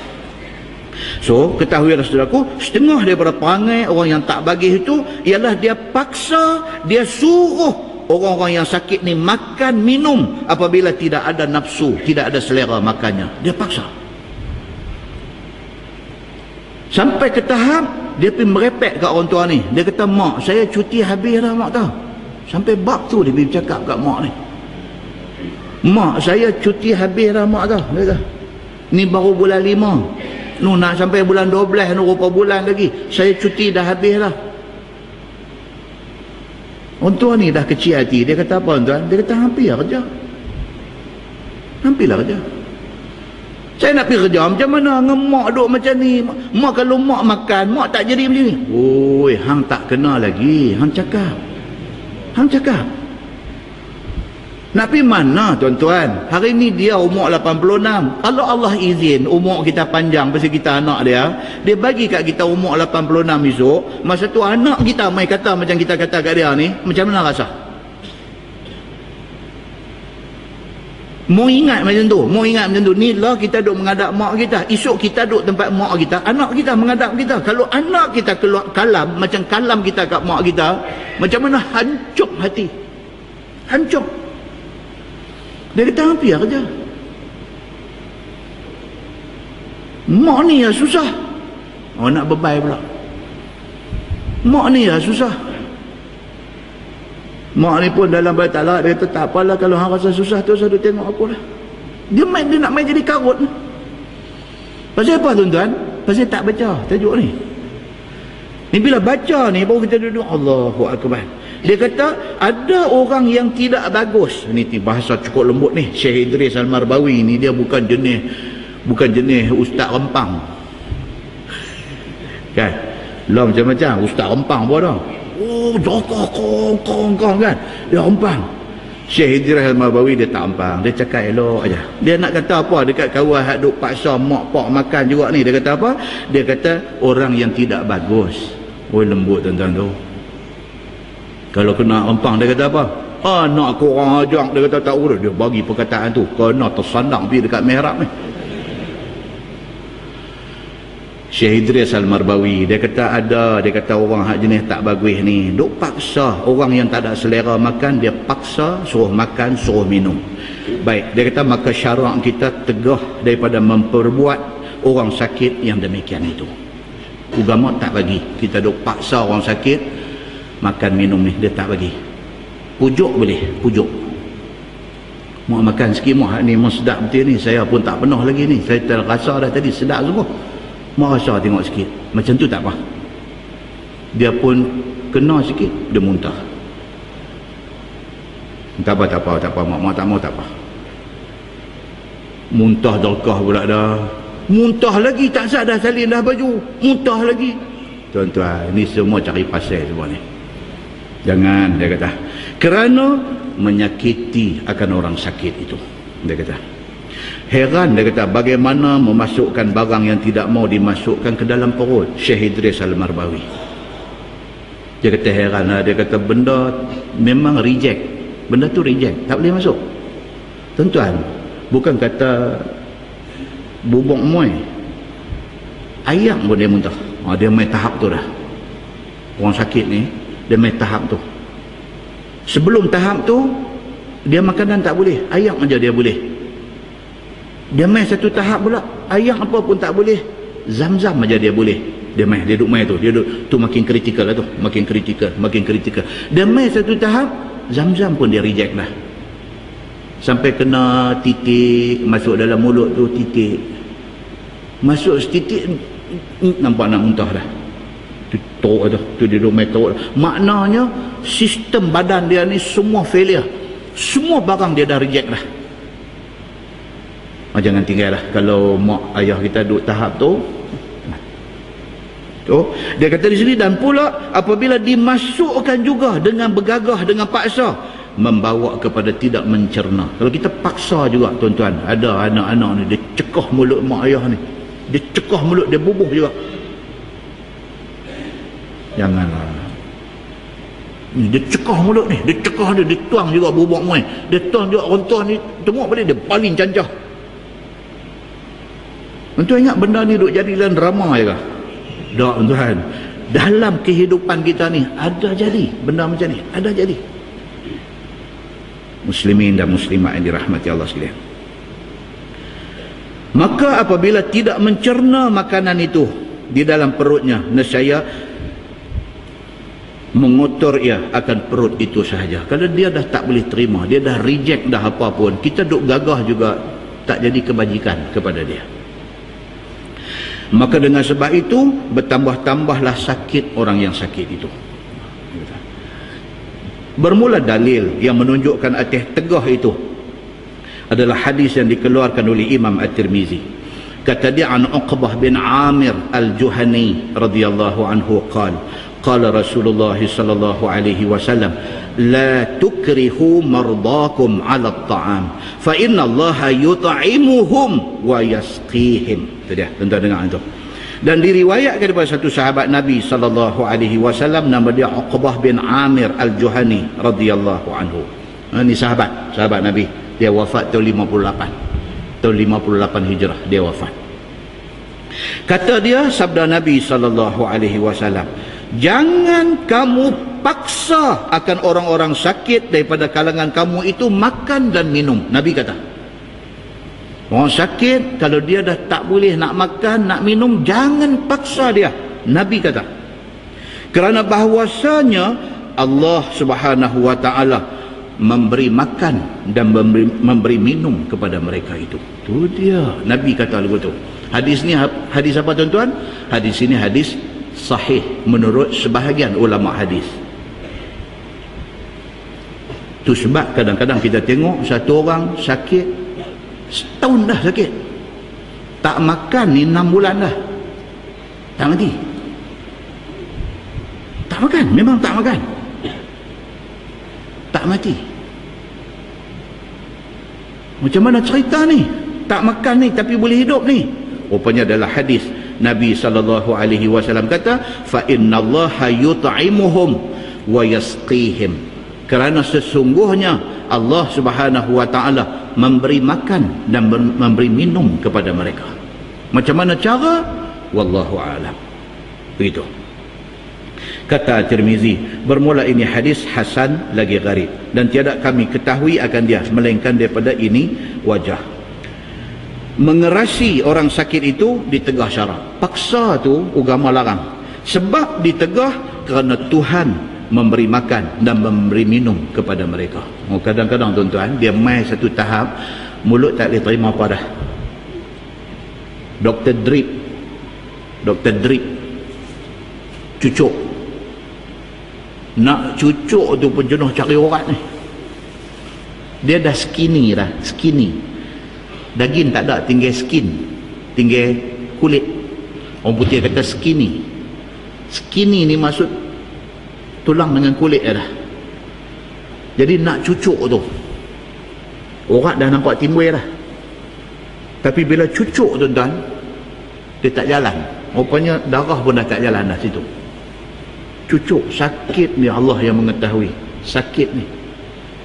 So ketahuilah saudaraku, setengah daripada perangai orang yang tak bagi itu ialah dia paksa, dia suruh orang-orang yang sakit ni makan minum apabila tidak ada nafsu, tidak ada selera makannya. Dia paksa. Sampai ke tahap dia pergi merepek kat orang tua ni. Dia kata, mak saya cuti habis dah mak tahu. Sampai bab tu dia pergi cakap kat mak ni. Mak saya cuti habis dah mak tahu. Dia kata, ni baru bulan 5. Nu nak sampai bulan 12, nu berapa bulan lagi. Saya cuti dah habis dah. Orang tua ni dah kecil hati. Dia kata apa tuan? Dia kata hampir kerja. Hampirlah kerja. Saya nak pergi kerja macam mana dengan mak duk macam ni. Mak kalau mak makan, mak tak jadi macam ni. Oi, hang tak kena lagi. Hang cakap. Nak pergi mana tuan-tuan? Hari ni dia umur 86. Kalau Allah izin umur kita panjang pasal kita anak dia bagi kat kita umur 86 esok, masa tu anak kita mai kata macam kita kata kat dia ni, macam mana rasa? Mau ingat macam tu. Ni lah kita duk menghadap mak kita. Esok kita duk tempat mak kita, anak kita menghadap kita. Kalau anak kita keluar kalam macam kalam kita kat mak kita, macam mana hancur hati. Hancur. Dia kata hampir kerja. Mak ni ya susah. Oh nak bebai pula. Mak ni ya susah. Mak ni pun dalam bait talak dia kata tak apalah kalau hang rasa susah tu saya tengok aku lah. Dia nak main jadi karut. Pasal apa tuan-tuan? Pasal tak baca tajuk ni. Ni bila baca ni baru kita duduk Allahu Akbar. Dia kata ada orang yang tidak bagus. Ni bahasa cukup lembut ni. Syekh Idris Al-Marbawi ni dia bukan jenis ustaz rempang. Kan? Lah macam-macam ustaz rempang pun dah. Oh, jokong kan. Dia rempang. Syekh Idris Al-Marbawi dia tak rempang. Dia cakap elok aja. Dia nak kata apa dekat kawan hak duk paksa mak pak makan juga ni. Dia kata apa? Dia kata orang yang tidak bagus. Oh lembut tuan-tuan tu. Kalau kena rempang dia kata apa? Nak korang ajak. Dia kata tak urus. Dia bagi perkataan tu. Kena tersandang pergi dekat mihrab ni. Syekh Idris Al-Marbawi dia kata orang hak jenis tak bagus ni duk paksa orang yang tak ada selera makan, dia paksa suruh makan, suruh minum. Baik, dia kata maka syarak kita tegah daripada memperbuat orang sakit yang demikian itu. Agama tak bagi kita duk paksa orang sakit makan minum ni, dia tak bagi. Pujuk boleh, pujuk. Mau makan sikit mak ni memang sedap betul ni, saya pun tak penuh lagi ni, saya terasa dah tadi sedap semua. Mak rasa tengok sikit. Macam tu tak apa. Dia pun kena sikit, dia muntah. Tak apa. Mak tak mau tak apa. Muntah dalkah pula dah. Muntah lagi tak sah dah salin dah baju. Muntah lagi. Tuan-tuan, ni semua cari pasal semua ni. Jangan, dia kata. Kerana menyakiti akan orang sakit itu. Dia kata. Heran dia kata bagaimana memasukkan barang yang tidak mau dimasukkan ke dalam perut. Syekh Idris Al-Marbawi dia kata heran lah. Dia kata benda memang reject, benda tu reject, tak boleh masuk. Tuan-tuan, bukan kata bubuk muai, ayam pun dia muntah. Dia main tahap tu dah. Orang sakit ni dia main tahap tu. Sebelum tahap tu dia makanan tak boleh, air aja dia boleh. Dia main satu tahap pula, air apa pun tak boleh, zam-zam aja dia boleh. Dia duduk main tu, dia duduk tu, makin kritikal lah tu, makin kritikal. Dia main satu tahap, zam-zam pun dia reject dah. Sampai kena titik masuk dalam mulut tu, titik masuk setitik, nampak nak muntah dah. Teruk tu dia duduk main teruk. Maknanya sistem badan dia ni semua failure, semua barang dia dah reject dah. Jangan tinggal lah kalau mak ayah kita duduk tahap tu. Dia kata di sini, dan pula apabila dimasukkan juga dengan bergagah, dengan paksa, membawa kepada tidak mencerna. Kalau kita paksa juga tuan-tuan, ada anak-anak ni dia cekah mulut mak ayah ni, dia cekah mulut, dia bubuh juga. Janganlah. Dia cekah mulut ni, dia cekah dia tuang juga bubuk main, dia tuang juga rontoh ni, tengok balik dia paling cancah. Tuan ingat benda ni duk jadi dalam drama je kah? Tak tuan, dalam kehidupan kita ni ada jadi benda macam ni, ada jadi. Muslimin dan muslimat yang dirahmati Allah sekalian, maka apabila tidak mencerna makanan itu di dalam perutnya, nescaya mengotor ia akan perut itu sahaja. Kalau dia dah tak boleh terima, dia dah reject dah apa pun, kita duk gagah juga tak jadi kebajikan kepada dia. Maka dengan sebab itu bertambah-tambahlah sakit orang yang sakit itu. Bermula dalil yang menunjukkan atas tegah itu adalah hadis yang dikeluarkan oleh Imam At-Tirmizi. Kata dia, an Uqbah bin Amir Al-Juhani radhiyallahu anhu qala qala Rasulullah sallallahu alaihi wasallam, la tukrihu mardakum 'ala at-ta'am fa inna Allaha yut'imuhum wa yasqihim. Itu dia, tuan-tuan dengar itu. Dan diriwayatkan daripada satu sahabat Nabi sallallahu alaihi wasallam, nama dia Uqbah bin Amir Al-Juhani radhiyallahu anhu. Ini sahabat Nabi. Dia wafat tahun 58. Tahun 58 Hijrah dia wafat. Kata dia, sabda Nabi sallallahu alaihi wasallam, jangan kamu paksa akan orang-orang sakit daripada kalangan kamu itu makan dan minum. Nabi kata, orang sakit kalau dia dah tak boleh nak makan, nak minum, jangan paksa dia. Nabi kata, kerana bahawasanya Allah Subhanahu wa taala memberi makan dan memberi minum kepada mereka itu. Tu dia, Nabi kata begitu. Hadis ni hadis apa tuan-tuan? Hadis ini hadis sahih menurut sebahagian ulama hadis. Tu sebab kadang-kadang kita tengok satu orang sakit setahun dah sakit, tak makan ni 6 bulan dah, tak mati, tak makan, memang tak makan, tak mati. Macam mana cerita ni? Tak makan ni tapi boleh hidup ni? Rupanya adalah hadis Nabi SAW kata, fa innallaha yut'imuhum wa yasqihim, kerana sesungguhnya Allah Subhanahu wa taala memberi makan dan memberi minum kepada mereka. Macam mana cara? Wallahu a'lam. Begitu. Kata Tirmizi, bermula ini hadis hasan lagi gharib, dan tiada kami ketahui akan dia melainkan daripada ini wajah. Mengerasi orang sakit itu ditegah syarak. Paksa tu agama larang. Sebab ditegah kerana Tuhan memberi makan dan memberi minum kepada mereka. Kadang-kadang tuan-tuan, dia main satu tahap, mulut tak boleh terima apa dah. Dr. Drip cucuk. Nak cucuk tu pun jenuh cari urat ni. Dia dah skinny dah, skinny. Daging tak ada, tinggal skin, tinggal kulit. Orang putih kata skinny. Skinny ni maksud tulang dengan kulit dah. Jadi nak cucuk tu, urat dah nampak timbul dah. Tapi bila cucuk tuan-tuan, dia tak jalan. Rupanya darah pun dah tak jalan dah situ. Cucuk, sakit ni Allah yang mengetahui. Sakit ni,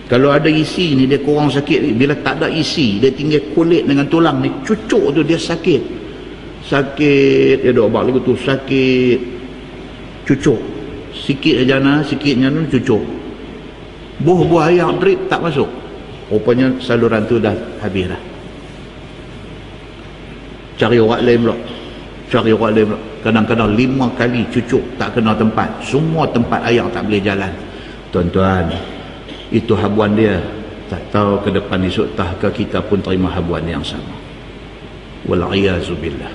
kalau ada isi ni dia kurang sakit. Bila tak ada isi, dia tinggal kulit dengan tulang ni, cucuk tu dia sakit. Sakit, dia duk bak lagu tu, sakit cucuk. sikit jana, sikitnya tu cucuk. Buah-buah air drip tak masuk. Rupanya saluran tu dah habis dah. Cari orang lain pula. Kadang-kadang 5 kali cucuk tak kena tempat. Semua tempat air tak boleh jalan. Tuan-tuan, itu habuan dia. Tak tahu ke depan esok tahkah kita pun terima habuan yang sama. Wal'iyazubillah.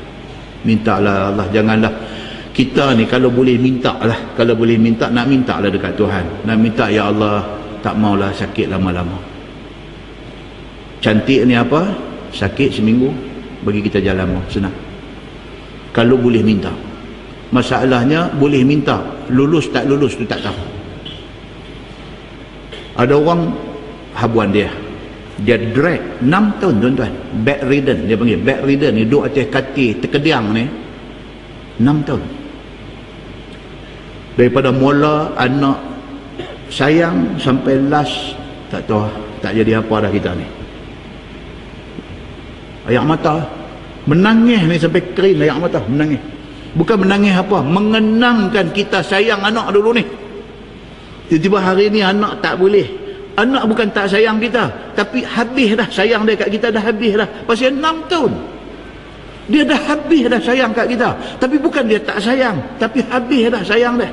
Mintalah Allah, janganlah kita ni kalau boleh minta lah, kalau boleh minta, nak minta lah dekat Tuhan, nak minta, ya Allah, tak maulah sakit lama-lama. Cantik ni apa? Sakit seminggu, bagi kita jalan mau, senang. Kalau boleh minta. Masalahnya boleh minta, lulus tak lulus tu tak tahu. Ada orang habuan dia drag 6 tahun tuan-tuan, bedridden, dia panggil bedridden ni, duduk atas katil terkediang ni 6 tahun. Daripada mula anak sayang sampai last tak tahu, tak jadi apa dah kita ni. Air mata menangis ni sampai kering, air mata menangis. Bukan menangis apa, mengenangkan kita sayang anak dulu ni. Tiba-tiba hari ni anak tak boleh. Anak bukan tak sayang kita, tapi habis dah sayang dia kat kita, dah habis dah. Pasal 6 tahun dia dah habis dah sayang kat kita. Tapi bukan dia tak sayang, tapi habis dah sayang dia.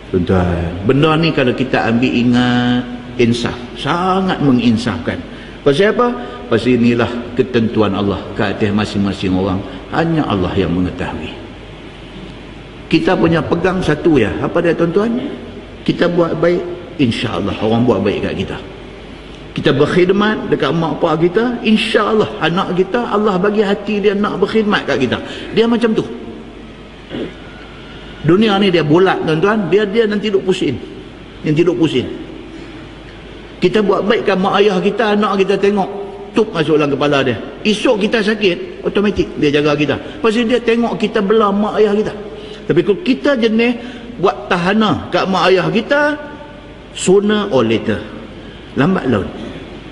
Tuan-tuan, benda ni kalau kita ambil ingat, insaf, sangat menginsafkan. Pasal apa? Pasal inilah ketentuan Allah ke atas masing-masing orang. Hanya Allah yang mengetahui. Kita punya pegang satu ya. Apa dia tuan-tuan? Kita buat baik, insya-Allah orang buat baik kat kita. Kita berkhidmat dekat mak pak kita, insya-Allah anak kita, Allah bagi hati dia nak berkhidmat kat kita. Dia macam tu. Dunia ni dia bulat tuan-tuan, dia nanti duk pusing. Yang duk pusing. Kita buat baik kat mak ayah kita, anak kita tengok, tup masuk dalam kepala dia. Esok kita sakit, automatik dia jaga kita. Pasal dia tengok kita belah mak ayah kita. Tapi kalau kita jenis buat tahanah kat mak ayah kita, sooner or later, lambat laun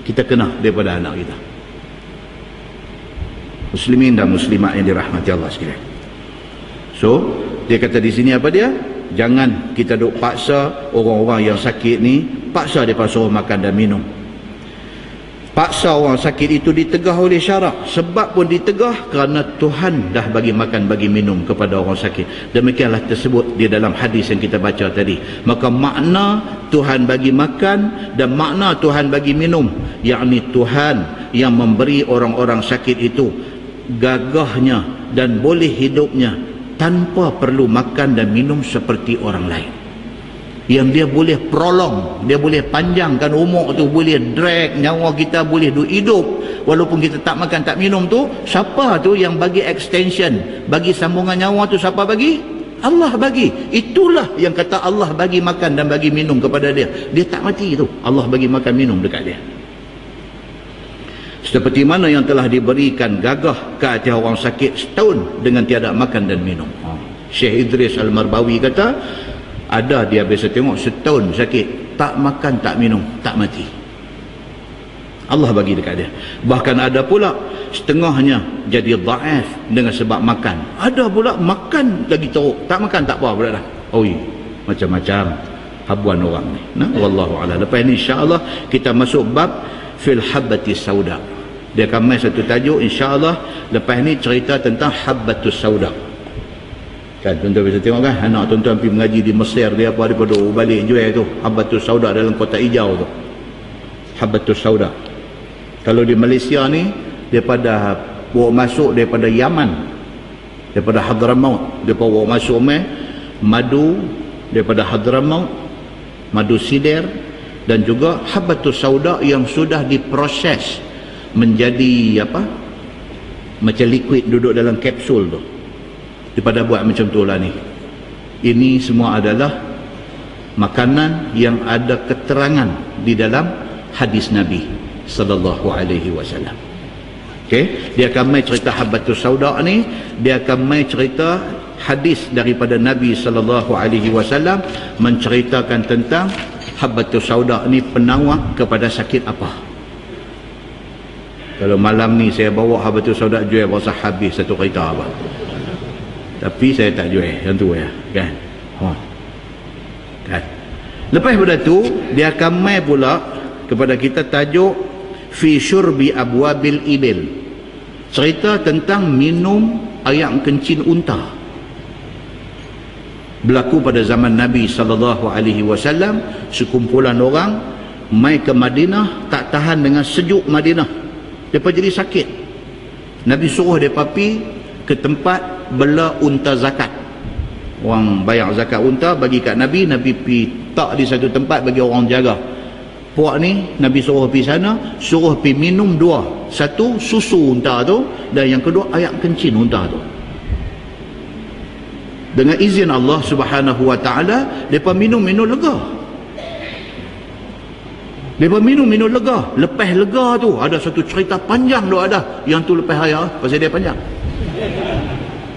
kita kena daripada anak kita. Muslimin dan muslimat yang dirahmati Allah sekalian. So dia kata di sini apa dia? Jangan kita duk paksa orang-orang yang sakit ni, paksa dia suruh makan dan minum. Paksa orang sakit itu ditegah oleh syarak. Sebab pun ditegah kerana Tuhan dah bagi makan, bagi minum kepada orang sakit. Demikianlah tersebut di dalam hadis yang kita baca tadi. Maka makna Tuhan bagi makan dan makna Tuhan bagi minum, yakni Tuhan yang memberi orang-orang sakit itu gagahnya dan boleh hidupnya tanpa perlu makan dan minum seperti orang lain. Yang dia boleh prolong, dia boleh panjangkan umur tu, boleh drag nyawa kita, boleh hidup walaupun kita tak makan tak minum tu. Siapa tu yang bagi extension, bagi sambungan nyawa tu? Siapa bagi? Allah bagi. Itulah yang kata Allah bagi makan dan bagi minum kepada dia. Dia tak mati tu, Allah bagi makan minum dekat dia. Seperti mana yang telah diberikan gagah ke atas orang sakit setahun dengan tiada makan dan minum. Syekh Idris Al-Marbawi kata, ada dia biasa tengok setahun sakit, tak makan tak minum, tak mati. Allah bagi dekat dia. Bahkan ada pula setengahnya jadi dhaif dengan sebab makan. Ada pula makan lagi teruk, tak makan tak apa pula dah. Oi, macam-macam habuan orang ni. Nah, wallahu a'lam. Lepas ni insya-Allah kita masuk bab fil habbati sauda. Dia akan main satu tajuk insya-Allah. Lepas ni cerita tentang habbatus sauda. Kan tuan-tuan bisa tengok kan, anak tuan-tuan pergi mengaji di Mesir, dia apa daripada balik jual tu habbatus sauda dalam kotak hijau tu. Habbatus sauda. Kalau di Malaysia ni daripada bawa masuk daripada Yaman, daripada Hadramaut, depa bawa masuk madu daripada Hadramaut, madu sidir, dan juga habbatus sauda yang sudah diproses menjadi apa, macam liquid duduk dalam kapsul tu. Daripada buat macam tu lah ni. Ini semua adalah makanan yang ada keterangan di dalam hadis Nabi sallallahu alaihi wasallam. Okey, dia akan mai cerita habbatus sauda ni, dia akan mai cerita hadis daripada Nabi sallallahu alaihi wasallam menceritakan tentang habbatus sauda ni penawar kepada sakit apa. Kalau malam ni saya bawa habbatus sauda jual, rasa habis satu kereta apa. Tapi saya tak jual yang tu ya, kan? Kan? Lepas pada tu dia akan mai pula kepada kita tajuk fi syurbi abwabil ibil, cerita tentang minum air kencing unta. Berlaku pada zaman Nabi SAW. Sekumpulan orang mai ke Madinah, tak tahan dengan sejuk Madinah, mereka jadi sakit. Nabi suruh mereka pergi ke tempat bela unta zakat. Orang bayar zakat unta bagi kat Nabi, Nabi pergi tak di satu tempat bagi orang jaga. Puak ni Nabi suruh pergi sana, suruh pergi minum dua, satu susu unta tu, dan yang kedua air kencing unta tu. Dengan izin Allah Subhanahu wa taala, depa minum lega. Depa minum lega. Lepas lega tu ada satu cerita panjang tu ada. Yang tu lepas ayah pasal dia panjang.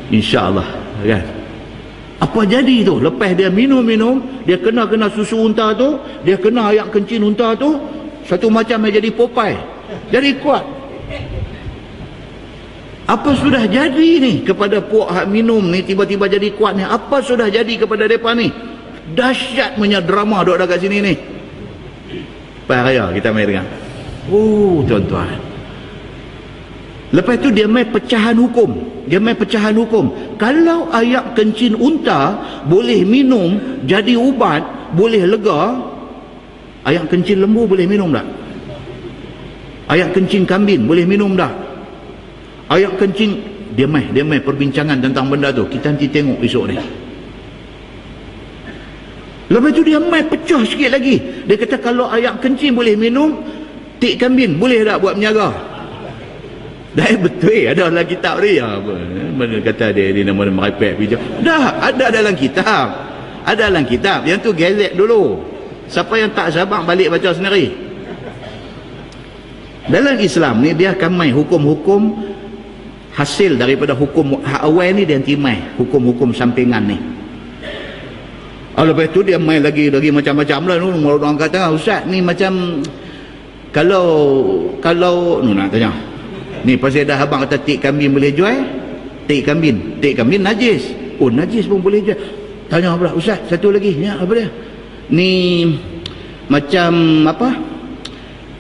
InsyaAllah, kan? Apa jadi tu? Lepas dia minum, dia kena susu unta tu, dia kena air kencing unta tu, satu macam dia jadi Popeye, jadi kuat. Apa sudah jadi ni kepada puak hak minum ni, tiba-tiba jadi kuat ni? Apa sudah jadi kepada mereka ni? Dahsyat punya drama duk dekat sini ni. Lepas raya kita main dengar. Tuan-tuan, lepas tu dia main pecahan hukum. Kalau air kencing unta boleh minum jadi ubat, boleh lega, air kencing lembu boleh minum tak? Air kencing kambing boleh minum tak? Air kencing, dia main perbincangan tentang benda tu. Kita nanti tengok esok ni. Lepas tu dia main pecah sikit lagi. Dia kata kalau air kencing boleh minum, tik kambing boleh tak buat menyaga? Dah betul, ada dalam kitab ni. Mana kata dia nama merepek bijak. Dah ada dalam kitab. Ada dalam kitab. Yang tu gazet dulu. Siapa yang tak sabar balik baca sendiri. Dalam Islam ni dia akan main hukum-hukum hasil daripada hukum hak awal ni, dia nanti main hukum-hukum sampingan ni. Lepas tu dia main lagi macam-macam lah. Orang kata, Ustaz ni macam kalau nak tanya ni pasal dah abang kata tik kambing boleh jual, tik kambing najis. Najis pun boleh jual. Tanya pula, Ustaz satu lagi ya, apa dia ni, macam apa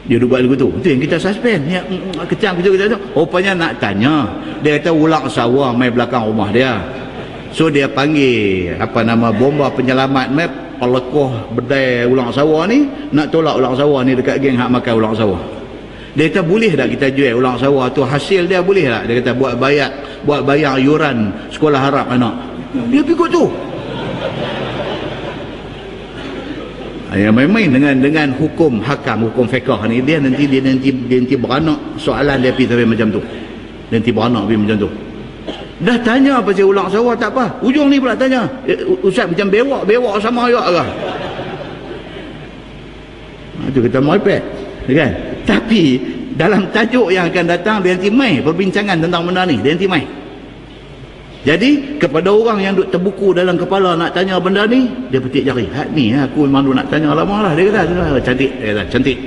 dia buat lagu tu yang kita suspend ya, kecam kita rupanya nak tanya. Dia kata ulang sawah mai belakang rumah dia, so dia panggil bomba penyelamat map pelekoh bedai ulang sawah ni, nak tolak ulang sawah ni dekat geng hak makan ulang sawah. Dia kata boleh tak kita jual ulang sawah tu, hasil dia boleh tak? Dia kata buat bayar yuran sekolah harap anak. Dia pikir tu. Yang main-main dengan hukum hakam, hukum fiqh ni, dia nanti beranak soalan dia pergi sampai macam tu. Dia nanti beranak pergi macam tu. Dah tanya pasal ulang sawah tak apa, ujung ni pula tanya, Ustaz macam bewak sama ayat ke? Itu kita merepek, kan? Tapi dalam tajuk yang akan datang dia nanti main perbincangan tentang benda ni, dia nanti main. Jadi kepada orang yang duk terbuku dalam kepala nak tanya benda ni, dia petik jari, hak ni aku memang duk nak tanya lama lah. Dia kata cantik, cantik.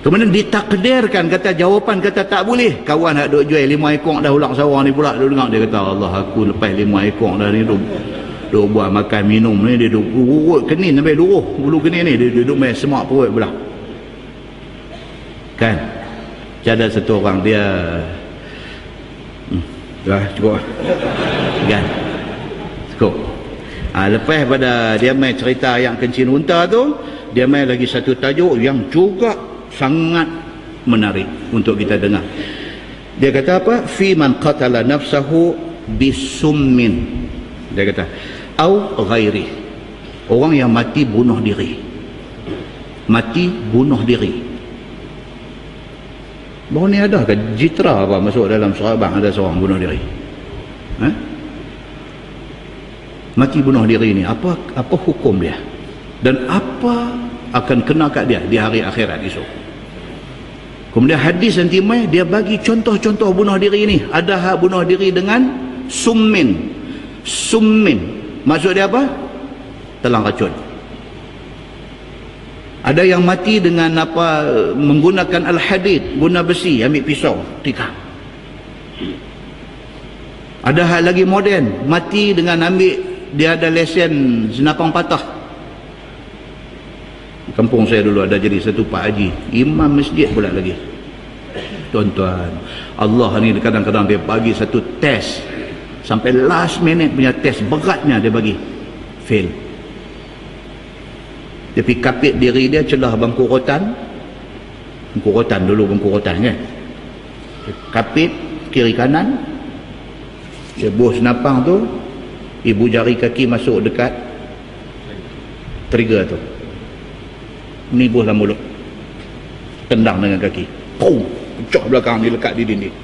Kemudian ditakdirkan, kata jawapan kata tak boleh. Kawan nak duk jual 5 ekor dah ulang sawah ni pula duk dengar, dia kata Allah, aku lepas 5 ekor dah ni duk buat makan minum ni, dia duk urut kenin sampai luruh bulu kenin ni, dia duk main semak perut pula. Kan? Ada satu orang dia dah cukup kan, cukup. Lepas pada dia main cerita yang kencing unta tu, dia main lagi satu tajuk yang juga sangat menarik untuk kita dengar. Dia kata apa? Fi man qatala nafsahu bisummin. Dia kata au ghairi, orang yang mati bunuh diri. Baru ni ada ke jitra apa masuk dalam surah bang, ada seorang bunuh diri? Mati bunuh diri ni apa hukum dia? Dan apa akan kena kat dia di hari akhirat esok? Kemudian hadis nanti mai dia bagi contoh-contoh bunuh diri ni. Ada hak bunuh diri dengan summin. Maksud dia apa? Telang racun. Ada yang mati dengan apa, menggunakan al-hadid, guna besi, ambil pisau, tikam. Ada hal lagi moden, mati dengan ambil dia ada lesen senapang patah. Di kampung saya dulu ada jadi satu Pak Haji, imam masjid pula lagi. Tuan-tuan, Allah ni kadang-kadang dia bagi satu test sampai last minute punya test beratnya dia bagi, fail. Dia pergi kapit diri dia celah bangku rotan dulu, bangku rotan kan, dia kapit kiri kanan, dia buh senapang tu, ibu jari kaki masuk dekat trigger tu, menibuhlah mulut, tendang dengan kaki, pum, pecah belakang, dilekat di dinding.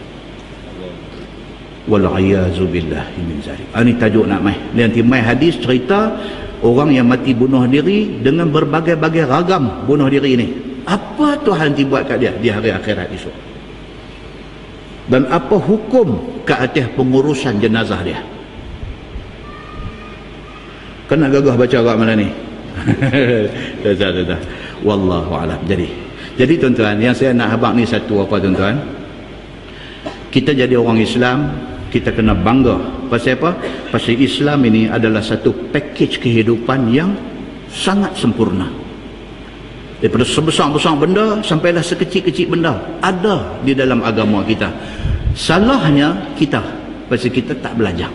Wal'ayazubillah min zalik. Ini tajuk nak mai. Nanti mai hadis cerita orang yang mati bunuh diri dengan berbagai-bagai ragam bunuh diri ni. Apa Tuhan buat kat dia di hari akhirat esok? Dan apa hukum ke atas pengurusan jenazah dia? Kena gagah baca kat mana ni? Dah. Wallahu alam. Jadi tuan-tuan, yang saya nak habaq ni satu apa tuan-tuan? Kita jadi orang Islam, kita kena bangga. Pasal apa? Pasal Islam ini adalah satu pakej kehidupan yang sangat sempurna. Daripada sebesar-besar benda sampailah sekecil-kecil benda ada di dalam agama kita. Salahnya kita, pasal kita tak belajar.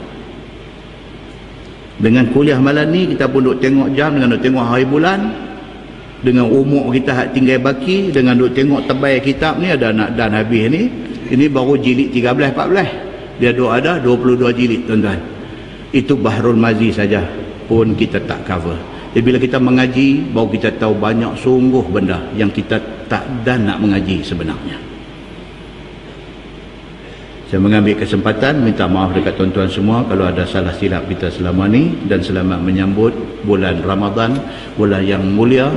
Dengan kuliah malam ni kita pun duk tengok jam, dengan duk tengok hari bulan, dengan umur kita hak tinggal baki, dengan duk tengok tebal kitab ni ada nak dan habis ni. Ini baru jilid 13-14. Dia ada 22 jilid tuan-tuan. Itu Bahrul Mazi saja pun kita tak cover. Jadi bila kita mengaji, baru kita tahu banyak sungguh benda yang kita tak dan nak mengaji sebenarnya. Saya mengambil kesempatan minta maaf dekat tuan-tuan semua kalau ada salah silap kita selama ni, dan selamat menyambut bulan Ramadan, bulan yang mulia,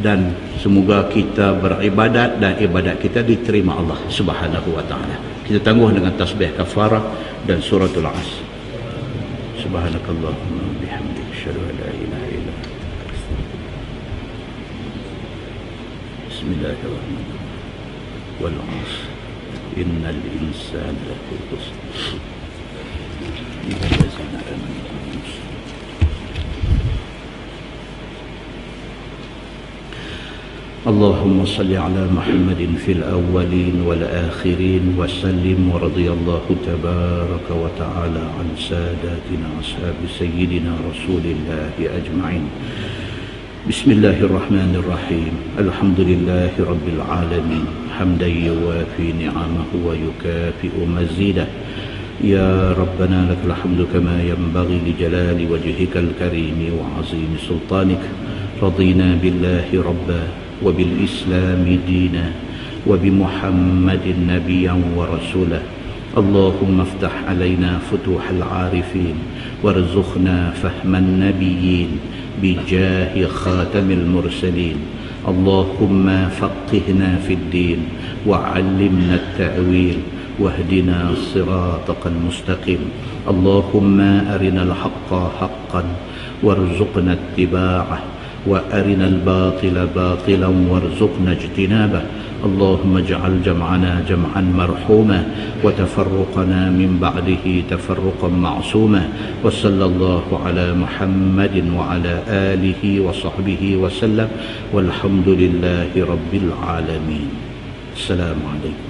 dan semoga kita beribadat dan ibadat kita diterima Allah Subhanahu wa taala. Kita tangguh dengan tasbih kafarah dan suratul Asr. Subhanakallahumma bihamdika asyhadu an la ilaha illa anta Bismillahirrahmanirrahim. Wal 'asr innal insana lafi khusr. Illa allazina amanu. اللهم صل على محمد في الأولين والآخرين وسلم ورضي الله تبارك وتعالى عن ساداتنا أصحاب سيدنا رسول الله أجمعين. بسم الله الرحمن الرحيم. الحمد لله رب العالمين حمدا يوافي نعمه ويكافئ مزيده. يا ربنا لك الحمد كما ينبغي لجلال وجهك الكريم وعظيم سلطانك. رضينا بالله ربا وبالإسلام دينا وبمحمد نبيا ورسولا. اللهم افتح علينا فتوح العارفين وارزقنا فهم النبيين بجاه خاتم المرسلين. اللهم فقهنا في الدين وعلمنا التأويل واهدنا صراطك المستقيم. اللهم أرنا الحق حقا وارزقنا اتباعه وأرنا الباطل باطلا وارزقنا اجتنابه. اللهم اجعل جمعنا جمعا مرحوما وتفرقنا من بعده تفرقا معصوما. وصلى الله على محمد وعلى آله وصحبه وسلم والحمد لله رب العالمين. السلام عليكم.